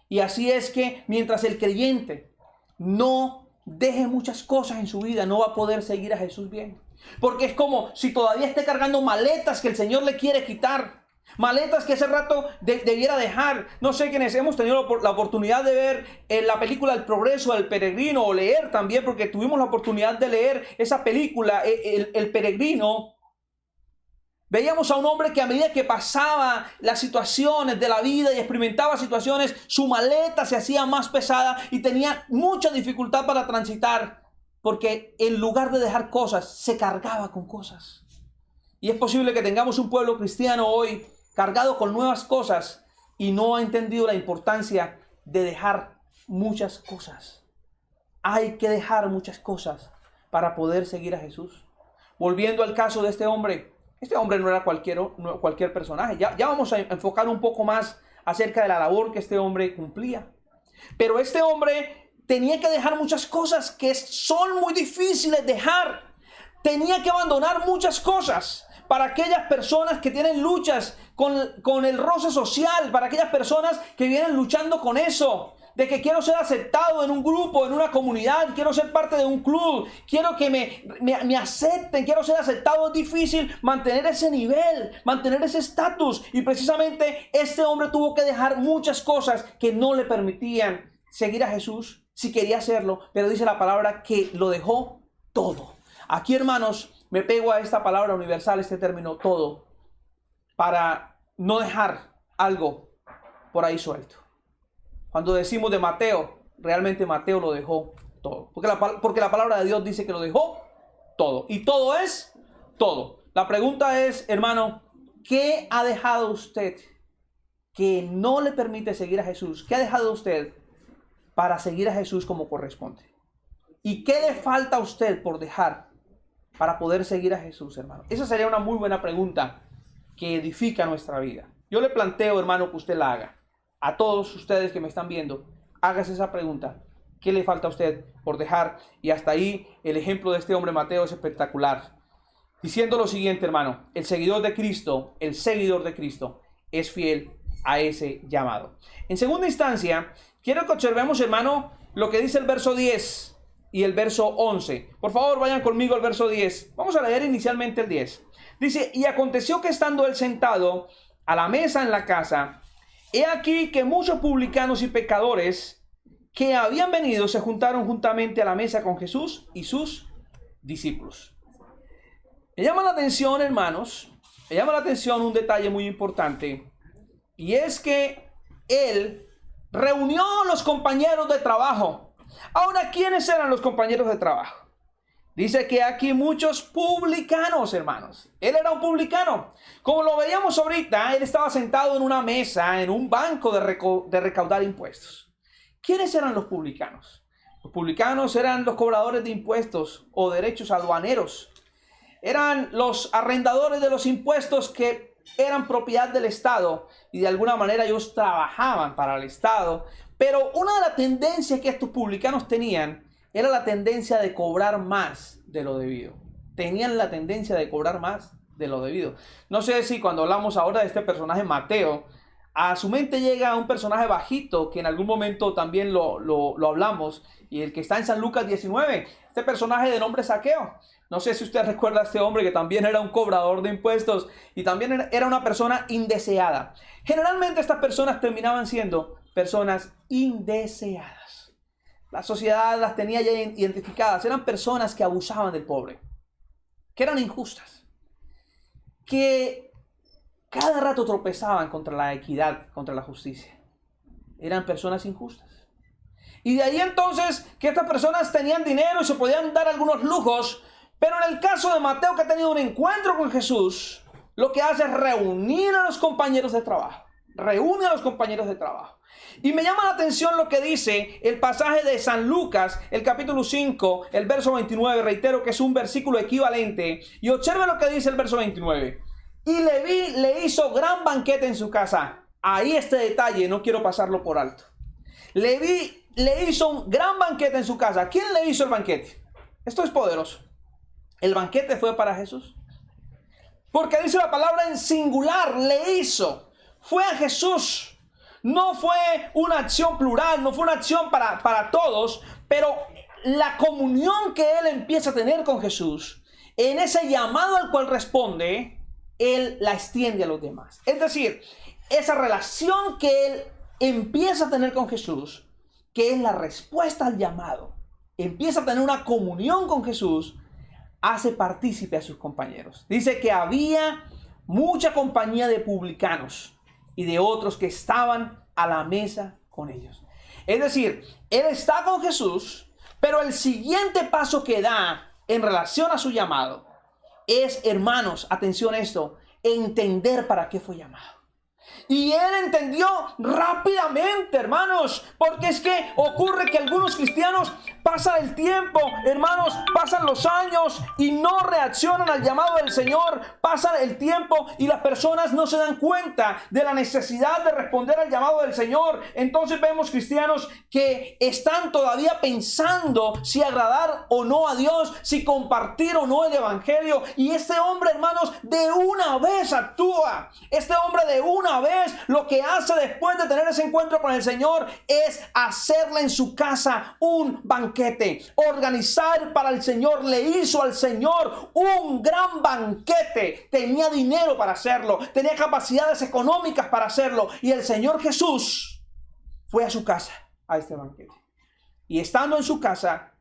Y así es que mientras el creyente no deje muchas cosas en su vida, no va a poder seguir a Jesús bien. Porque es como si todavía esté cargando maletas que el Señor le quiere quitar. Maletas que hace rato debiera dejar. No sé quiénes hemos tenido la oportunidad de ver la película El Progreso del Peregrino, o leer también, porque tuvimos la oportunidad de leer esa película, El Peregrino. Veíamos a un hombre que a medida que pasaba las situaciones de la vida y experimentaba situaciones, su maleta se hacía más pesada y tenía mucha dificultad para transitar, porque en lugar de dejar cosas, se cargaba con cosas. Y es posible que tengamos un pueblo cristiano hoy cargado con nuevas cosas y no ha entendido la importancia de dejar muchas cosas. Hay que dejar muchas cosas para poder seguir a Jesús. Volviendo al caso de este hombre no era cualquier personaje. Ya vamos a enfocar un poco más acerca de la labor que este hombre cumplía. Pero este hombre tenía que dejar muchas cosas que son muy difíciles dejar. Tenía que abandonar muchas cosas. Para aquellas personas que tienen luchas con el roce social, para aquellas personas que vienen luchando con eso, de que quiero ser aceptado en un grupo, en una comunidad, quiero ser parte de un club, quiero que me acepten, quiero ser aceptado. Es difícil mantener ese nivel, mantener ese estatus, y precisamente este hombre tuvo que dejar muchas cosas que no le permitían seguir a Jesús si quería hacerlo, pero dice la palabra que lo dejó todo. Aquí, hermanos, me pego a esta palabra universal, este término todo, para no dejar algo por ahí suelto. Cuando decimos de Mateo, realmente Mateo lo dejó todo. Porque la palabra de Dios dice que lo dejó todo. Y todo es todo. La pregunta es, hermano, ¿qué ha dejado usted que no le permite seguir a Jesús? ¿Qué ha dejado usted para seguir a Jesús como corresponde? ¿Y qué le falta a usted por dejar para poder seguir a Jesús, hermano? Esa sería una muy buena pregunta que edifica nuestra vida. Yo le planteo, hermano, que usted la haga. A todos ustedes que me están viendo, hágase esa pregunta. ¿Qué le falta a usted por dejar? Y hasta ahí el ejemplo de este hombre Mateo es espectacular. Diciendo lo siguiente, hermano: el seguidor de Cristo es fiel a ese llamado. En segunda instancia, quiero que observemos, hermano, lo que dice el verso 10 y el verso 11. Por favor, vayan conmigo al verso 10. Vamos a leer inicialmente el 10. Dice: y aconteció que estando él sentado a la mesa en la casa, he aquí que muchos publicanos y pecadores que habían venido se juntaron juntamente a la mesa con Jesús y sus discípulos. Me llama la atención, hermanos, un detalle muy importante, y es que él reunió a los compañeros de trabajo. Ahora, ¿quiénes eran los compañeros de trabajo? Dice que aquí muchos publicanos, hermanos. Él era un publicano. Como lo veíamos ahorita, él estaba sentado en una mesa, en un banco de recaudar impuestos. ¿Quiénes eran los publicanos? Los publicanos eran los cobradores de impuestos o derechos aduaneros. Eran los arrendadores de los impuestos que eran propiedad del Estado y de alguna manera ellos trabajaban para el Estado. Pero una de las tendencias que estos publicanos tenían era la tendencia de cobrar más de lo debido. Tenían la tendencia de cobrar más de lo debido. No sé si cuando hablamos ahora de este personaje Mateo, a su mente llega un personaje bajito que en algún momento también lo hablamos, y el que está en San Lucas 19, este personaje de nombre Zaqueo. No sé si usted recuerda a este hombre que también era un cobrador de impuestos y también era una persona indeseada. Generalmente estas personas terminaban siendo personas indeseadas. La sociedad las tenía ya identificadas. Eran personas que abusaban del pobre, que eran injustas, que cada rato tropezaban contra la equidad, contra la justicia. Eran personas injustas. Y de ahí entonces que estas personas tenían dinero y se podían dar algunos lujos. Pero en el caso de Mateo, que ha tenido un encuentro con Jesús, lo que hace es reunir a los compañeros de trabajo. Reúne a los compañeros de trabajo. Y me llama la atención lo que dice el pasaje de San Lucas, el capítulo 5, el verso 29. Reitero que es un versículo equivalente. Y observe lo que dice el verso 29. Y Leví le hizo gran banquete en su casa. Ahí este detalle, no quiero pasarlo por alto. Leví le hizo un gran banquete en su casa. ¿Quién le hizo el banquete? Esto es poderoso. El banquete fue para Jesús. Porque dice la palabra en singular, le hizo. Fue a Jesús. No fue una acción plural, no fue una acción para todos, pero la comunión que él empieza a tener con Jesús, en ese llamado al cual responde, Él la extiende a los demás. Es decir, esa relación que Él empieza a tener con Jesús, que es la respuesta al llamado, empieza a tener una comunión con Jesús, hace partícipe a sus compañeros. Dice que había mucha compañía de publicanos y de otros que estaban a la mesa con ellos. Es decir, Él está con Jesús, pero el siguiente paso que da en relación a su llamado es, hermanos, atención a esto, entender para qué fue llamado. Y él entendió rápidamente, hermanos, porque es que ocurre que algunos cristianos pasan el tiempo, hermanos, pasan los años y no reaccionan al llamado del Señor, pasan el tiempo y las personas no se dan cuenta de la necesidad de responder al llamado del Señor. Entonces vemos cristianos que están todavía pensando si agradar o no a Dios, si compartir o no el evangelio. Y este hombre, hermanos, de una vez actúa. Este hombre de una vez lo que hace después de tener ese encuentro con el Señor es hacerle en su casa un banquete, organizar para el Señor. Le hizo al Señor un gran banquete. Tenía dinero para hacerlo, tenía capacidades económicas para hacerlo, y el Señor Jesús fue a su casa a este banquete. Y estando en su casa,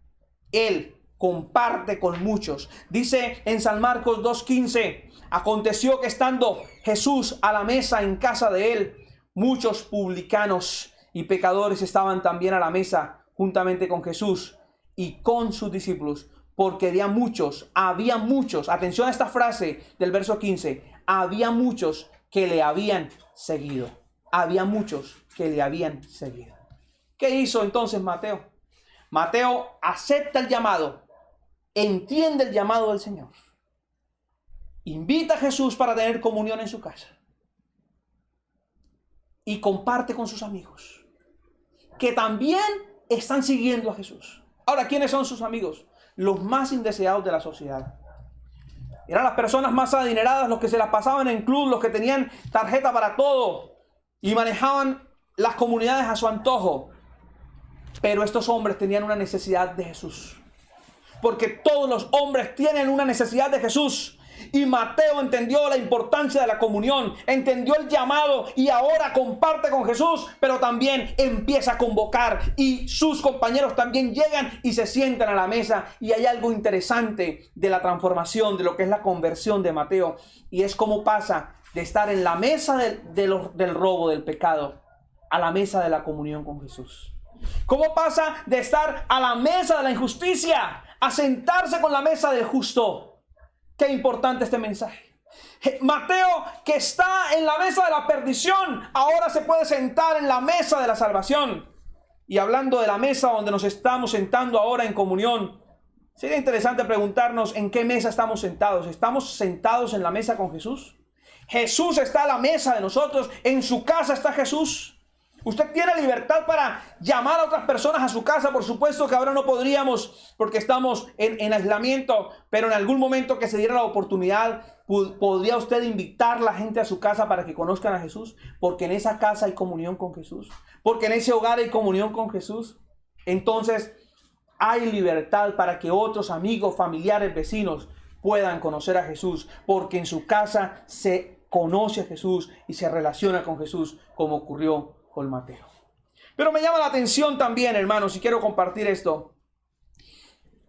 Él comparte con muchos. Dice en San Marcos 2:15: aconteció que estando Jesús a la mesa en casa de él, muchos publicanos y pecadores estaban también a la mesa juntamente con Jesús y con sus discípulos, porque había muchos, atención a esta frase del verso 15, había muchos que le habían seguido. Había muchos que le habían seguido. ¿Qué hizo entonces Mateo? Mateo acepta el llamado, entiende el llamado del Señor, invita a Jesús para tener comunión en su casa y comparte con sus amigos que también están siguiendo a Jesús. Ahora, ¿quiénes son sus amigos? Los más indeseados de la sociedad. Eran las personas más adineradas, los que se las pasaban en club, los que tenían tarjeta para todo y manejaban las comunidades a su antojo. Pero estos hombres tenían una necesidad de Jesús, porque todos los hombres tienen una necesidad de Jesús. Y Mateo entendió la importancia de la comunión, entendió el llamado y ahora comparte con Jesús, pero también empieza a convocar y sus compañeros también llegan y se sientan a la mesa. Y hay algo interesante de la transformación, de lo que es la conversión de Mateo, y es cómo pasa de estar en la mesa del robo, del pecado, a la mesa de la comunión con Jesús. Cómo pasa de estar a la mesa de la injusticia a sentarse con la mesa del justo. Qué importante este mensaje. Mateo, que está en la mesa de la perdición, ahora se puede sentar en la mesa de la salvación. Y hablando de la mesa donde nos estamos sentando ahora en comunión, sería interesante preguntarnos en qué mesa estamos sentados. ¿Estamos sentados en la mesa con Jesús? Jesús está a la mesa de nosotros. En su casa está Jesús. Usted tiene libertad para llamar a otras personas a su casa. Por supuesto que ahora no podríamos porque estamos en aislamiento, pero en algún momento que se diera la oportunidad, podría usted invitar a la gente a su casa para que conozcan a Jesús, porque en esa casa hay comunión con Jesús, porque en ese hogar hay comunión con Jesús. Entonces hay libertad para que otros amigos, familiares, vecinos puedan conocer a Jesús, porque en su casa se conoce a Jesús y se relaciona con Jesús, como ocurrió con Mateo. Pero me llama la atención también, hermanos, y quiero compartir esto,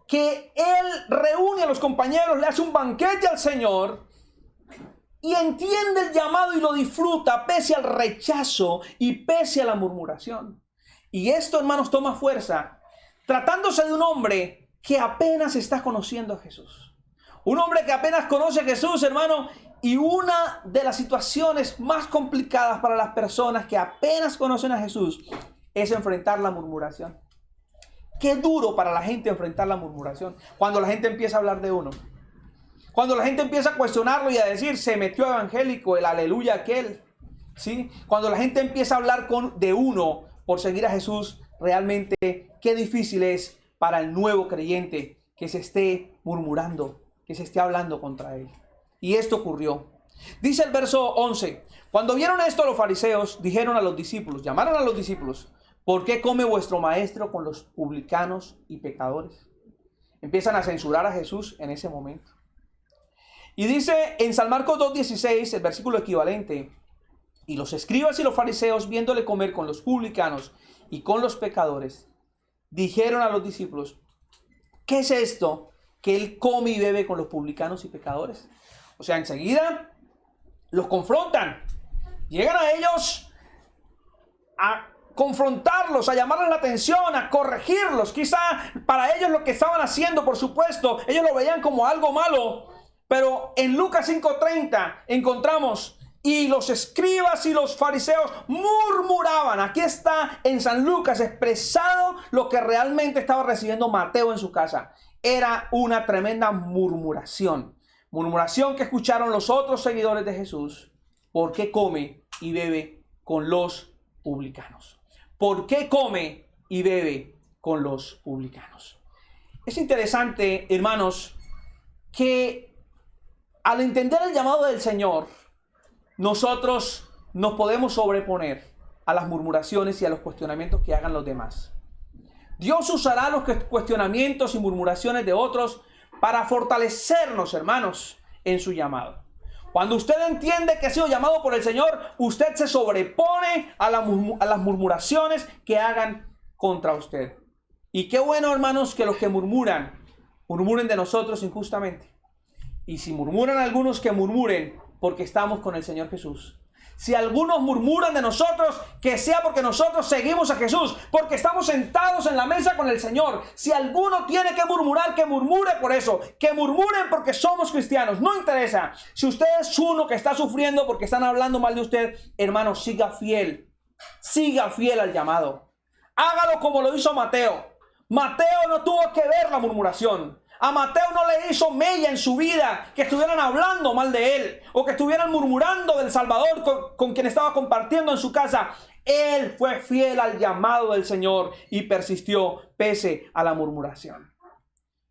que él reúne a los compañeros, le hace un banquete al Señor y entiende el llamado y lo disfruta pese al rechazo y pese a la murmuración. Y esto, hermanos, toma fuerza tratándose de un hombre que apenas está conociendo a Jesús. Un hombre que apenas conoce a Jesús, hermano. Y una de las situaciones más complicadas para las personas que apenas conocen a Jesús es enfrentar la murmuración. Qué duro para la gente enfrentar la murmuración. Cuando la gente empieza a hablar de uno. Cuando la gente empieza a cuestionarlo y a decir, se metió evangélico, el aleluya aquel. ¿Sí? Cuando la gente empieza a hablar de uno por seguir a Jesús, realmente qué difícil es para el nuevo creyente que se esté murmurando, que se esté hablando contra él. Y esto ocurrió. Dice el verso 11: cuando vieron esto, los fariseos dijeron a los discípulos, llamaron a los discípulos, ¿por qué come vuestro maestro con los publicanos y pecadores? Empiezan a censurar a Jesús en ese momento. Y dice en San Marcos 2:16, el versículo equivalente: y los escribas y los fariseos, viéndole comer con los publicanos y con los pecadores, dijeron a los discípulos: ¿qué es esto que él come y bebe con los publicanos y pecadores? O sea, enseguida los confrontan. Llegan a ellos a confrontarlos, a llamarles la atención, a corregirlos. Quizá para ellos lo que estaban haciendo, por supuesto, ellos lo veían como algo malo. Pero en Lucas 5:30 encontramos: y los escribas y los fariseos murmuraban. Aquí está en San Lucas expresado lo que realmente estaba recibiendo Mateo en su casa. Era una tremenda murmuración. Murmuración que escucharon los otros seguidores de Jesús. ¿Por qué come y bebe con los publicanos? ¿Por qué come y bebe con los publicanos? Es interesante, hermanos, que al entender el llamado del Señor, nosotros nos podemos sobreponer a las murmuraciones y a los cuestionamientos que hagan los demás. Dios usará los cuestionamientos y murmuraciones de otros para fortalecernos, hermanos, en su llamado. Cuando usted entiende que ha sido llamado por el Señor, usted se sobrepone a las murmuraciones que hagan contra usted. Y qué bueno, hermanos, que los que murmuren de nosotros injustamente. Y si murmuran algunos, que murmuren porque estamos con el Señor Jesús. Si algunos murmuran de nosotros, que sea porque nosotros seguimos a Jesús, porque estamos sentados en la mesa con el Señor. Si alguno tiene que murmurar, que murmure por eso, que murmuren porque somos cristianos, no interesa. Si usted es uno que está sufriendo porque están hablando mal de usted, hermano, siga fiel al llamado. Hágalo como lo hizo Mateo. Mateo no tuvo que ver la murmuración. A Mateo no le hizo mella en su vida que estuvieran hablando mal de él o que estuvieran murmurando del Salvador con quien estaba compartiendo en su casa. Él fue fiel al llamado del Señor y persistió pese a la murmuración.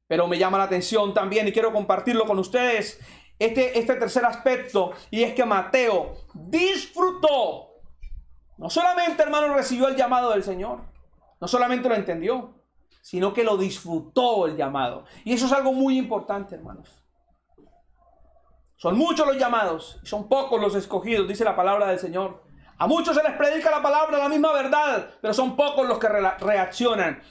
Pero me llama la atención también, y quiero compartirlo con ustedes, este tercer aspecto, y es que Mateo disfrutó. No solamente, hermano, recibió el llamado del Señor, no solamente lo entendió, sino que lo disfrutó el llamado. Y eso es algo muy importante, hermanos. Son muchos los llamados y son pocos los escogidos, dice la palabra del Señor. A muchos se les predica la palabra, la misma verdad, pero son pocos los que reaccionan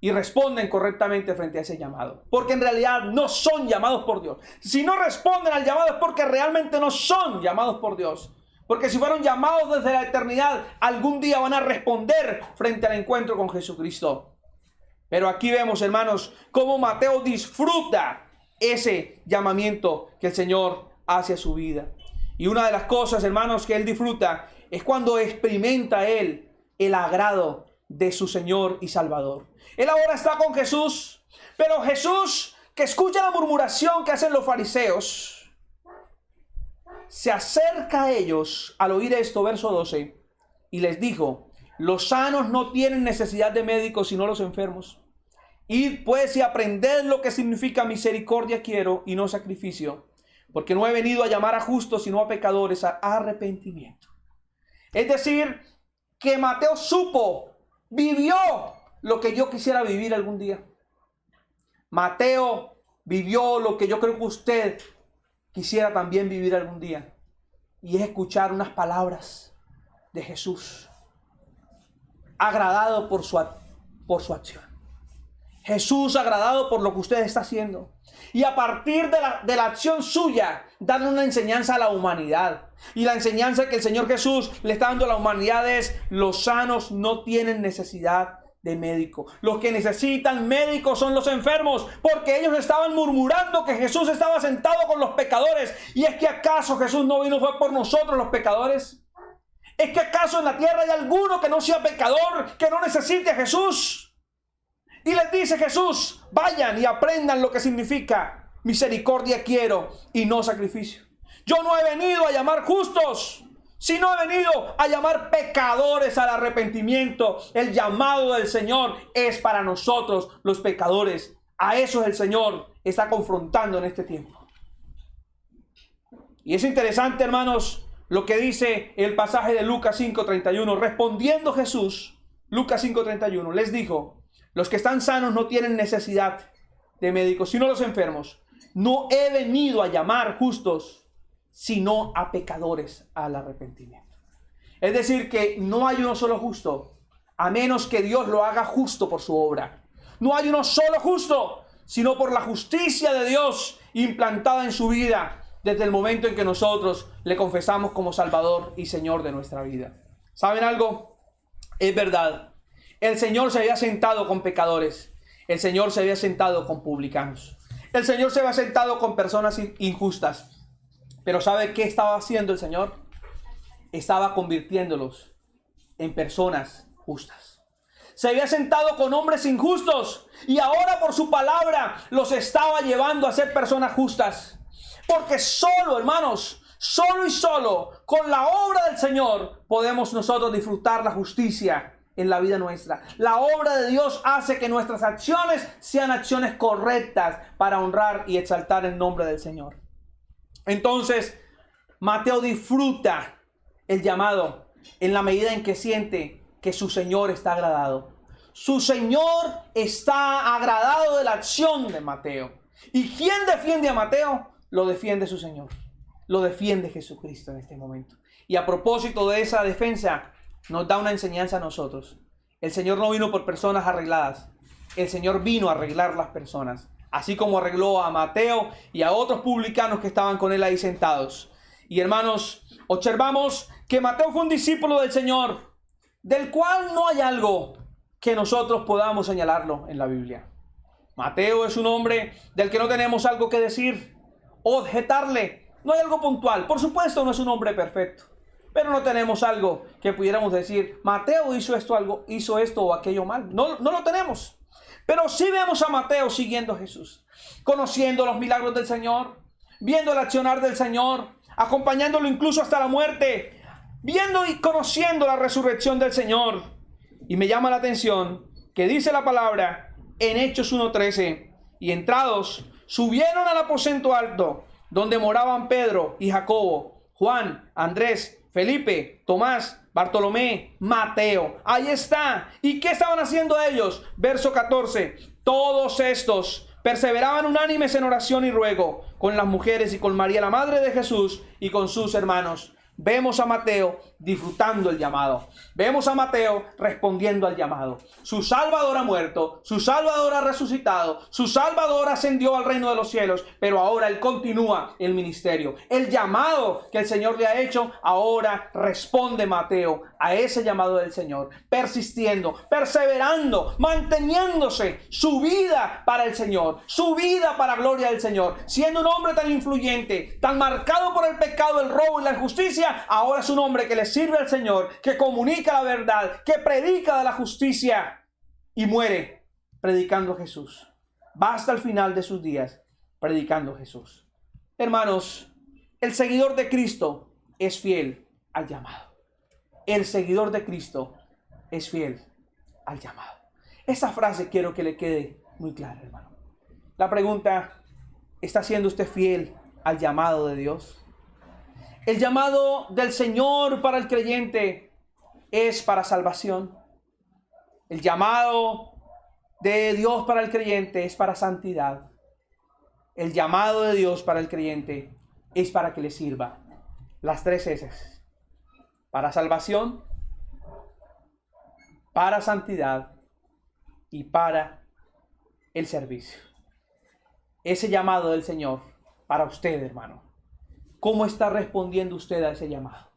y responden correctamente frente a ese llamado. Porque en realidad no son llamados por Dios. Si no responden al llamado es porque realmente no son llamados por Dios. Porque si fueron llamados desde la eternidad, algún día van a responder frente al encuentro con Jesucristo. Pero aquí vemos, hermanos, cómo Mateo disfruta ese llamamiento que el Señor hace a su vida. Y una de las cosas, hermanos, que él disfruta es cuando experimenta él el agrado de su Señor y Salvador. Él ahora está con Jesús, pero Jesús, que escucha la murmuración que hacen los fariseos, se acerca a ellos al oír esto, verso 12, y les dijo: los sanos no tienen necesidad de médicos, sino los enfermos. Id pues y aprended lo que significa misericordia quiero y no sacrificio, porque no he venido a llamar a justos, sino a pecadores a arrepentimiento. Es decir, que Mateo vivió lo que yo quisiera vivir algún día. Mateo vivió lo que yo creo que usted quisiera también vivir algún día, y es escuchar unas palabras de Jesús, agradado por su acción. Jesús agradado por lo que usted está haciendo. Y a partir de la acción suya, darle una enseñanza a la humanidad. Y la enseñanza que el Señor Jesús le está dando a la humanidad es: los sanos no tienen necesidad de médico. Los que necesitan médicos son los enfermos, porque ellos estaban murmurando que Jesús estaba sentado con los pecadores. ¿Y es que acaso Jesús no vino fue por nosotros los pecadores? ¿Es que acaso en la tierra hay alguno que no sea pecador, que no necesite a Jesús? Y les dice Jesús: vayan y aprendan lo que significa misericordia quiero y no sacrificio. Yo no he venido a llamar justos, sino he venido a llamar pecadores al arrepentimiento. El llamado del Señor es para nosotros los pecadores. A eso el Señor está confrontando en este tiempo. Y es interesante, hermanos, lo que dice el pasaje de Lucas 5:31. Respondiendo Jesús, Lucas 5:31, les dijo: los que están sanos no tienen necesidad de médicos, sino los enfermos. no he venido a llamar justos, sino a pecadores al arrepentimiento. Es decir, que no hay uno solo justo, a menos que Dios lo haga justo por su obra. No hay uno solo justo, sino por la justicia de Dios implantada en su vida desde el momento en que nosotros le confesamos como Salvador y Señor de nuestra vida. ¿Saben algo? Es verdad. El Señor se había sentado con pecadores. El Señor se había sentado con publicanos. El Señor se había sentado con personas injustas. Pero ¿sabe qué estaba haciendo el Señor? Estaba convirtiéndolos en personas justas. Se había sentado con hombres injustos y ahora por su palabra los estaba llevando a ser personas justas. Porque solo, hermanos, solo y solo con la obra del Señor podemos nosotros disfrutar la justicia en la vida nuestra. La obra de Dios hace que nuestras acciones sean acciones correctas para honrar y exaltar el nombre del Señor. Entonces, Mateo disfruta el llamado en la medida en que siente que su Señor está agradado. Su Señor está agradado de la acción de Mateo. ¿Y quién defiende a Mateo? Lo defiende su Señor. Lo defiende Jesucristo en este momento. Y a propósito de esa defensa, nos da una enseñanza a nosotros. El Señor no vino por personas arregladas. El Señor vino a arreglar las personas. Así como arregló a Mateo y a otros publicanos que estaban con él ahí sentados. Y hermanos, observamos que Mateo fue un discípulo del Señor, del cual no hay algo que nosotros podamos señalarlo en la Biblia. Mateo es un hombre del que no tenemos algo que decir, objetarle. No hay algo puntual. Por supuesto, no es un hombre perfecto, pero no tenemos algo que pudiéramos decir, Mateo hizo esto o aquello mal. No lo tenemos. Pero sí vemos a Mateo siguiendo a Jesús, conociendo los milagros del Señor, viendo el accionar del Señor, acompañándolo incluso hasta la muerte, viendo y conociendo la resurrección del Señor. Y me llama la atención que dice la palabra en Hechos 1:13, y entrados subieron al aposento alto, donde moraban Pedro y Jacobo, Juan, Andrés, Felipe, Tomás, Bartolomé, Mateo. Ahí está. ¿Y qué estaban haciendo ellos? Verso 14. Todos estos perseveraban unánimes en oración y ruego con las mujeres y con María, la madre de Jesús, y con sus hermanos. Vemos a Mateo disfrutando el llamado. Vemos a Mateo respondiendo al llamado. Su Salvador ha muerto, su Salvador ha resucitado, su Salvador ascendió al reino de los cielos, pero ahora él continúa el ministerio. El llamado que el Señor le ha hecho, ahora responde Mateo a ese llamado del Señor, persistiendo, perseverando, manteniéndose su vida para el Señor, su vida para la gloria del Señor, siendo un hombre tan influyente, tan marcado por el pecado, el robo y la injusticia. Ahora es un hombre que le sirve al Señor, que comunica la verdad, que predica de la justicia y muere predicando a Jesús. Va hasta el final de sus días predicando a Jesús. Hermanos, el seguidor de Cristo es fiel al llamado. El seguidor de Cristo es fiel al llamado. Esa frase quiero que le quede muy clara, hermano. La pregunta, ¿está siendo usted fiel al llamado de Dios? El llamado del Señor para el creyente es para salvación. El llamado de Dios para el creyente es para santidad. El llamado de Dios para el creyente es para que le sirva. Las tres S. Para salvación, para santidad y para el servicio. Ese llamado del Señor para usted, hermano. ¿Cómo está respondiendo usted a ese llamado?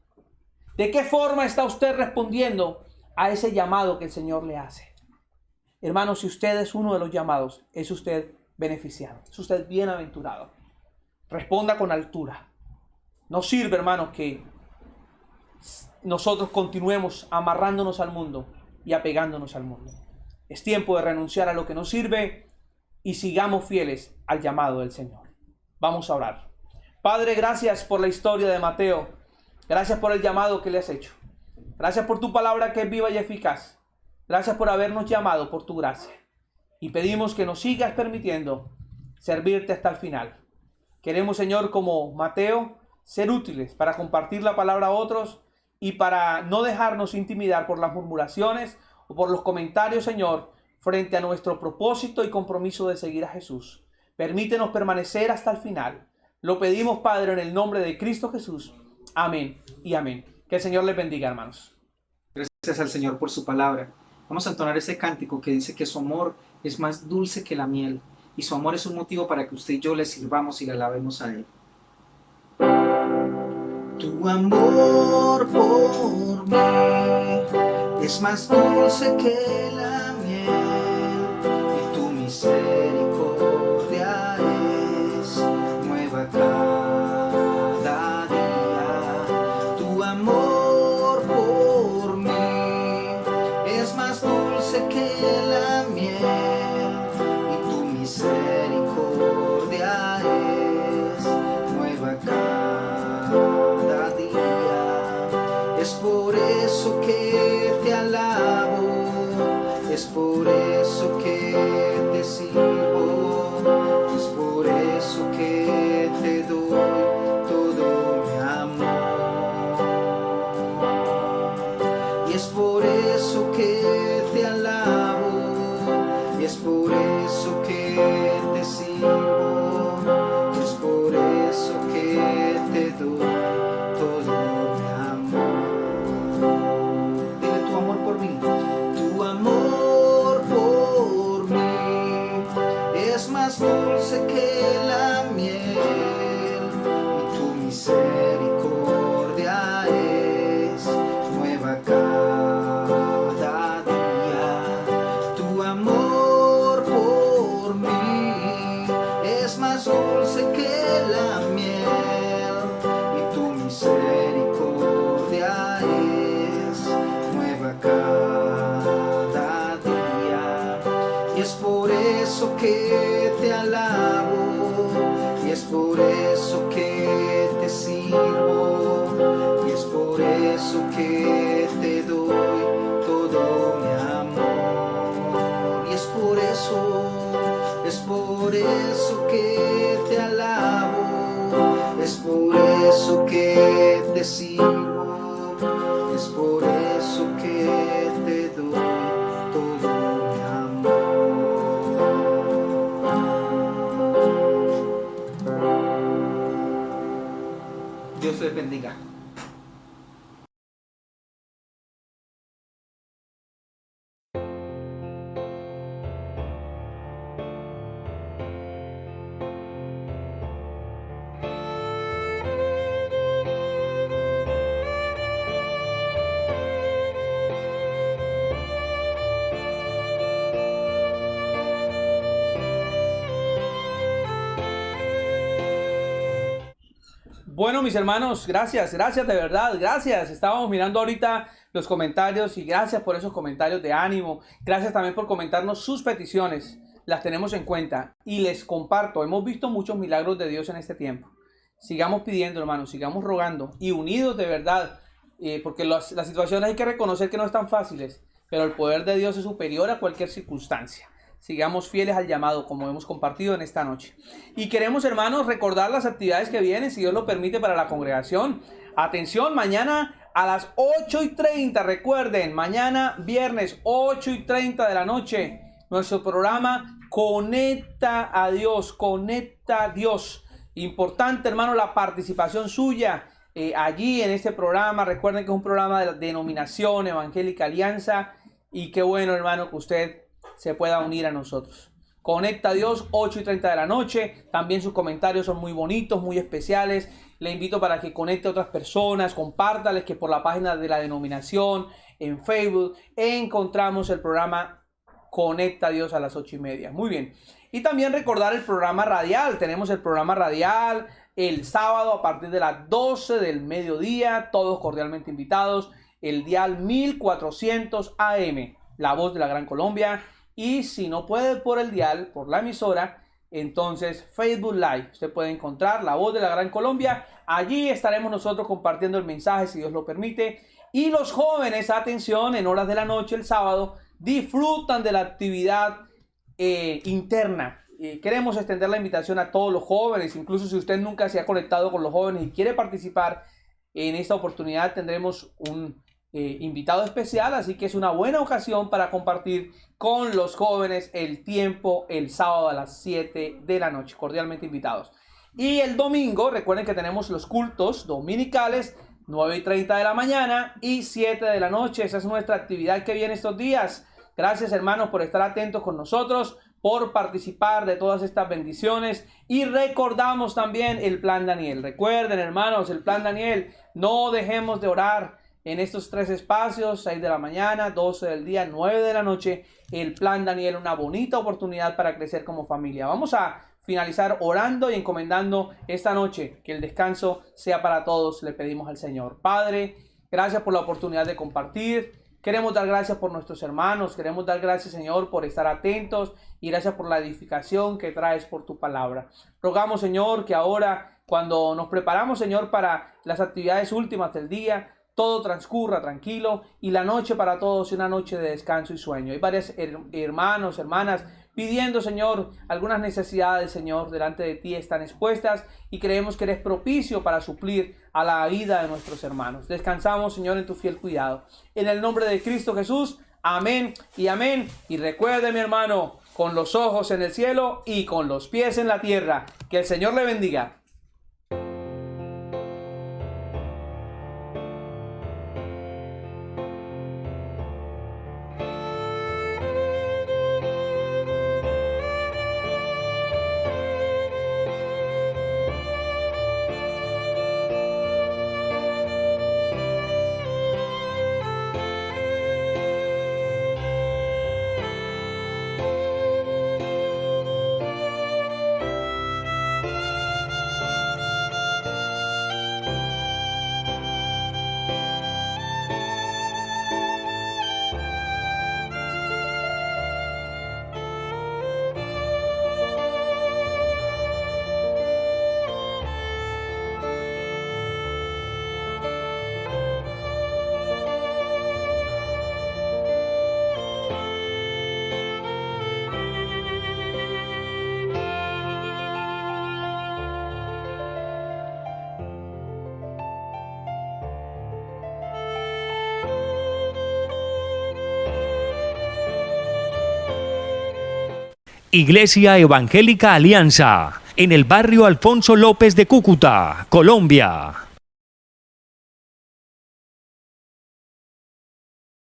¿De qué forma está usted respondiendo a ese llamado que el Señor le hace? Hermano, si usted es uno de los llamados, es usted beneficiado, es usted bienaventurado. Responda con altura. No sirve, hermano, que nosotros continuemos amarrándonos al mundo y apegándonos al mundo. Es tiempo de renunciar a lo que nos sirve y sigamos fieles al llamado del Señor. Vamos a orar. Padre, gracias por la historia de Mateo. Gracias por el llamado que le has hecho. Gracias por tu palabra que es viva y eficaz. Gracias por habernos llamado por tu gracia. Y pedimos que nos sigas permitiendo servirte hasta el final. Queremos, Señor, como Mateo, ser útiles para compartir la palabra a otros y para no dejarnos intimidar por las murmuraciones o por los comentarios, Señor, frente a nuestro propósito y compromiso de seguir a Jesús. Permítenos permanecer hasta el final. Lo pedimos, Padre, en el nombre de Cristo Jesús. Amén y amén. Que el Señor les bendiga, hermanos. Gracias al Señor por su palabra. Vamos a entonar ese cántico que dice que su amor es más dulce que la miel y su amor es un motivo para que usted y yo le sirvamos y le alabemos a Él. Tu amor por mí es más dulce que la miel y tu misericordia es nueva cada día. Tu amor por mí es más dulce que la miel y tu misericordia es nueva cada día. Es por eso que te alabo, es por eso que te sirvo, es por eso que te doy todo mi amor. Y es por eso que te alabo, y es por eso que te sirvo, es por eso que te doy todo mi amor. Dile tu amor por mí. Tu amor por mí es más dulce que la miel y tu misericordia es nueva cada día. Tu amor por mí es más dulce que la miel y tu misericordia es nueva cada día. Y es por eso que te alabo, y es por eso que te sirvo, y es por eso que te doy todo mi amor. Y es por eso que te alabo, es por eso que te sirvo, es por eso que te doy todo mi amor. Dios les bendiga. Bueno, mis hermanos, gracias de verdad, gracias. Estábamos mirando ahorita los comentarios y gracias por esos comentarios de ánimo. Gracias también por comentarnos sus peticiones, las tenemos en cuenta y les comparto. Hemos visto muchos milagros de Dios en este tiempo. Sigamos pidiendo, hermanos, sigamos rogando y unidos de verdad, porque las situaciones hay que reconocer que no están fáciles, pero el poder de Dios es superior a cualquier circunstancia. Sigamos fieles al llamado, como hemos compartido en esta noche. Y queremos, hermanos, recordar las actividades que vienen, si Dios lo permite, para la congregación. Atención, mañana a las 8:30, recuerden, mañana viernes 8:30 de la noche, nuestro programa Conecta a Dios, Conecta a Dios. Importante, hermano, la participación suya allí en este programa. Recuerden que es un programa de la denominación Evangélica Alianza y qué bueno, hermano, que usted se pueda unir a nosotros. Conecta a Dios, 8:30 de la noche. También sus comentarios son muy bonitos, muy especiales. Le invito para que conecte a otras personas, compártales que por la página de la denominación, en Facebook, encontramos el programa Conecta a Dios a las 8:30. Muy bien. Y también recordar el programa radial. Tenemos el programa radial el sábado a partir de las 12 del mediodía. Todos cordialmente invitados. El dial 1400 AM, La Voz de la Gran Colombia. Y si no puede por el dial, por la emisora, entonces Facebook Live. Usted puede encontrar La Voz de la Gran Colombia. Allí estaremos nosotros compartiendo el mensaje, si Dios lo permite. Y los jóvenes, atención, en horas de la noche, el sábado, disfrutan de la actividad interna. Queremos extender la invitación a todos los jóvenes. Incluso si usted nunca se ha conectado con los jóvenes y quiere participar, en esta oportunidad tendremos invitado especial, así que es una buena ocasión para compartir con los jóvenes el tiempo el sábado a las 7 de la noche. Cordialmente invitados. Y el domingo, recuerden que tenemos los cultos dominicales, 9:30 de la mañana y 7 de la noche. Esa es nuestra actividad que viene estos días. Gracias, hermanos, por estar atentos con nosotros, por participar de todas estas bendiciones. Y recordamos también el Plan Daniel. Recuerden, hermanos, el Plan Daniel. No dejemos de orar en estos 3 espacios, 6 de la mañana, 12 del día, 9 de la noche. El Plan Daniel, una bonita oportunidad para crecer como familia. Vamos a finalizar orando y encomendando esta noche que el descanso sea para todos. Le pedimos al Señor. Padre, gracias por la oportunidad de compartir. Queremos dar gracias por nuestros hermanos. Queremos dar gracias, Señor, por estar atentos. Y gracias por la edificación que traes por tu palabra. Rogamos, Señor, que ahora, cuando nos preparamos, Señor, para las actividades últimas del día, todo transcurra tranquilo y la noche para todos sea una noche de descanso y sueño. Hay varios hermanos, hermanas, pidiendo, Señor, algunas necesidades, Señor, delante de ti están expuestas y creemos que eres propicio para suplir a la vida de nuestros hermanos. Descansamos, Señor, en tu fiel cuidado. En el nombre de Cristo Jesús, amén y amén. Y recuerde, mi hermano, con los ojos en el cielo y con los pies en la tierra. Que el Señor le bendiga. Iglesia Evangélica Alianza, en el barrio Alfonso López de Cúcuta, Colombia.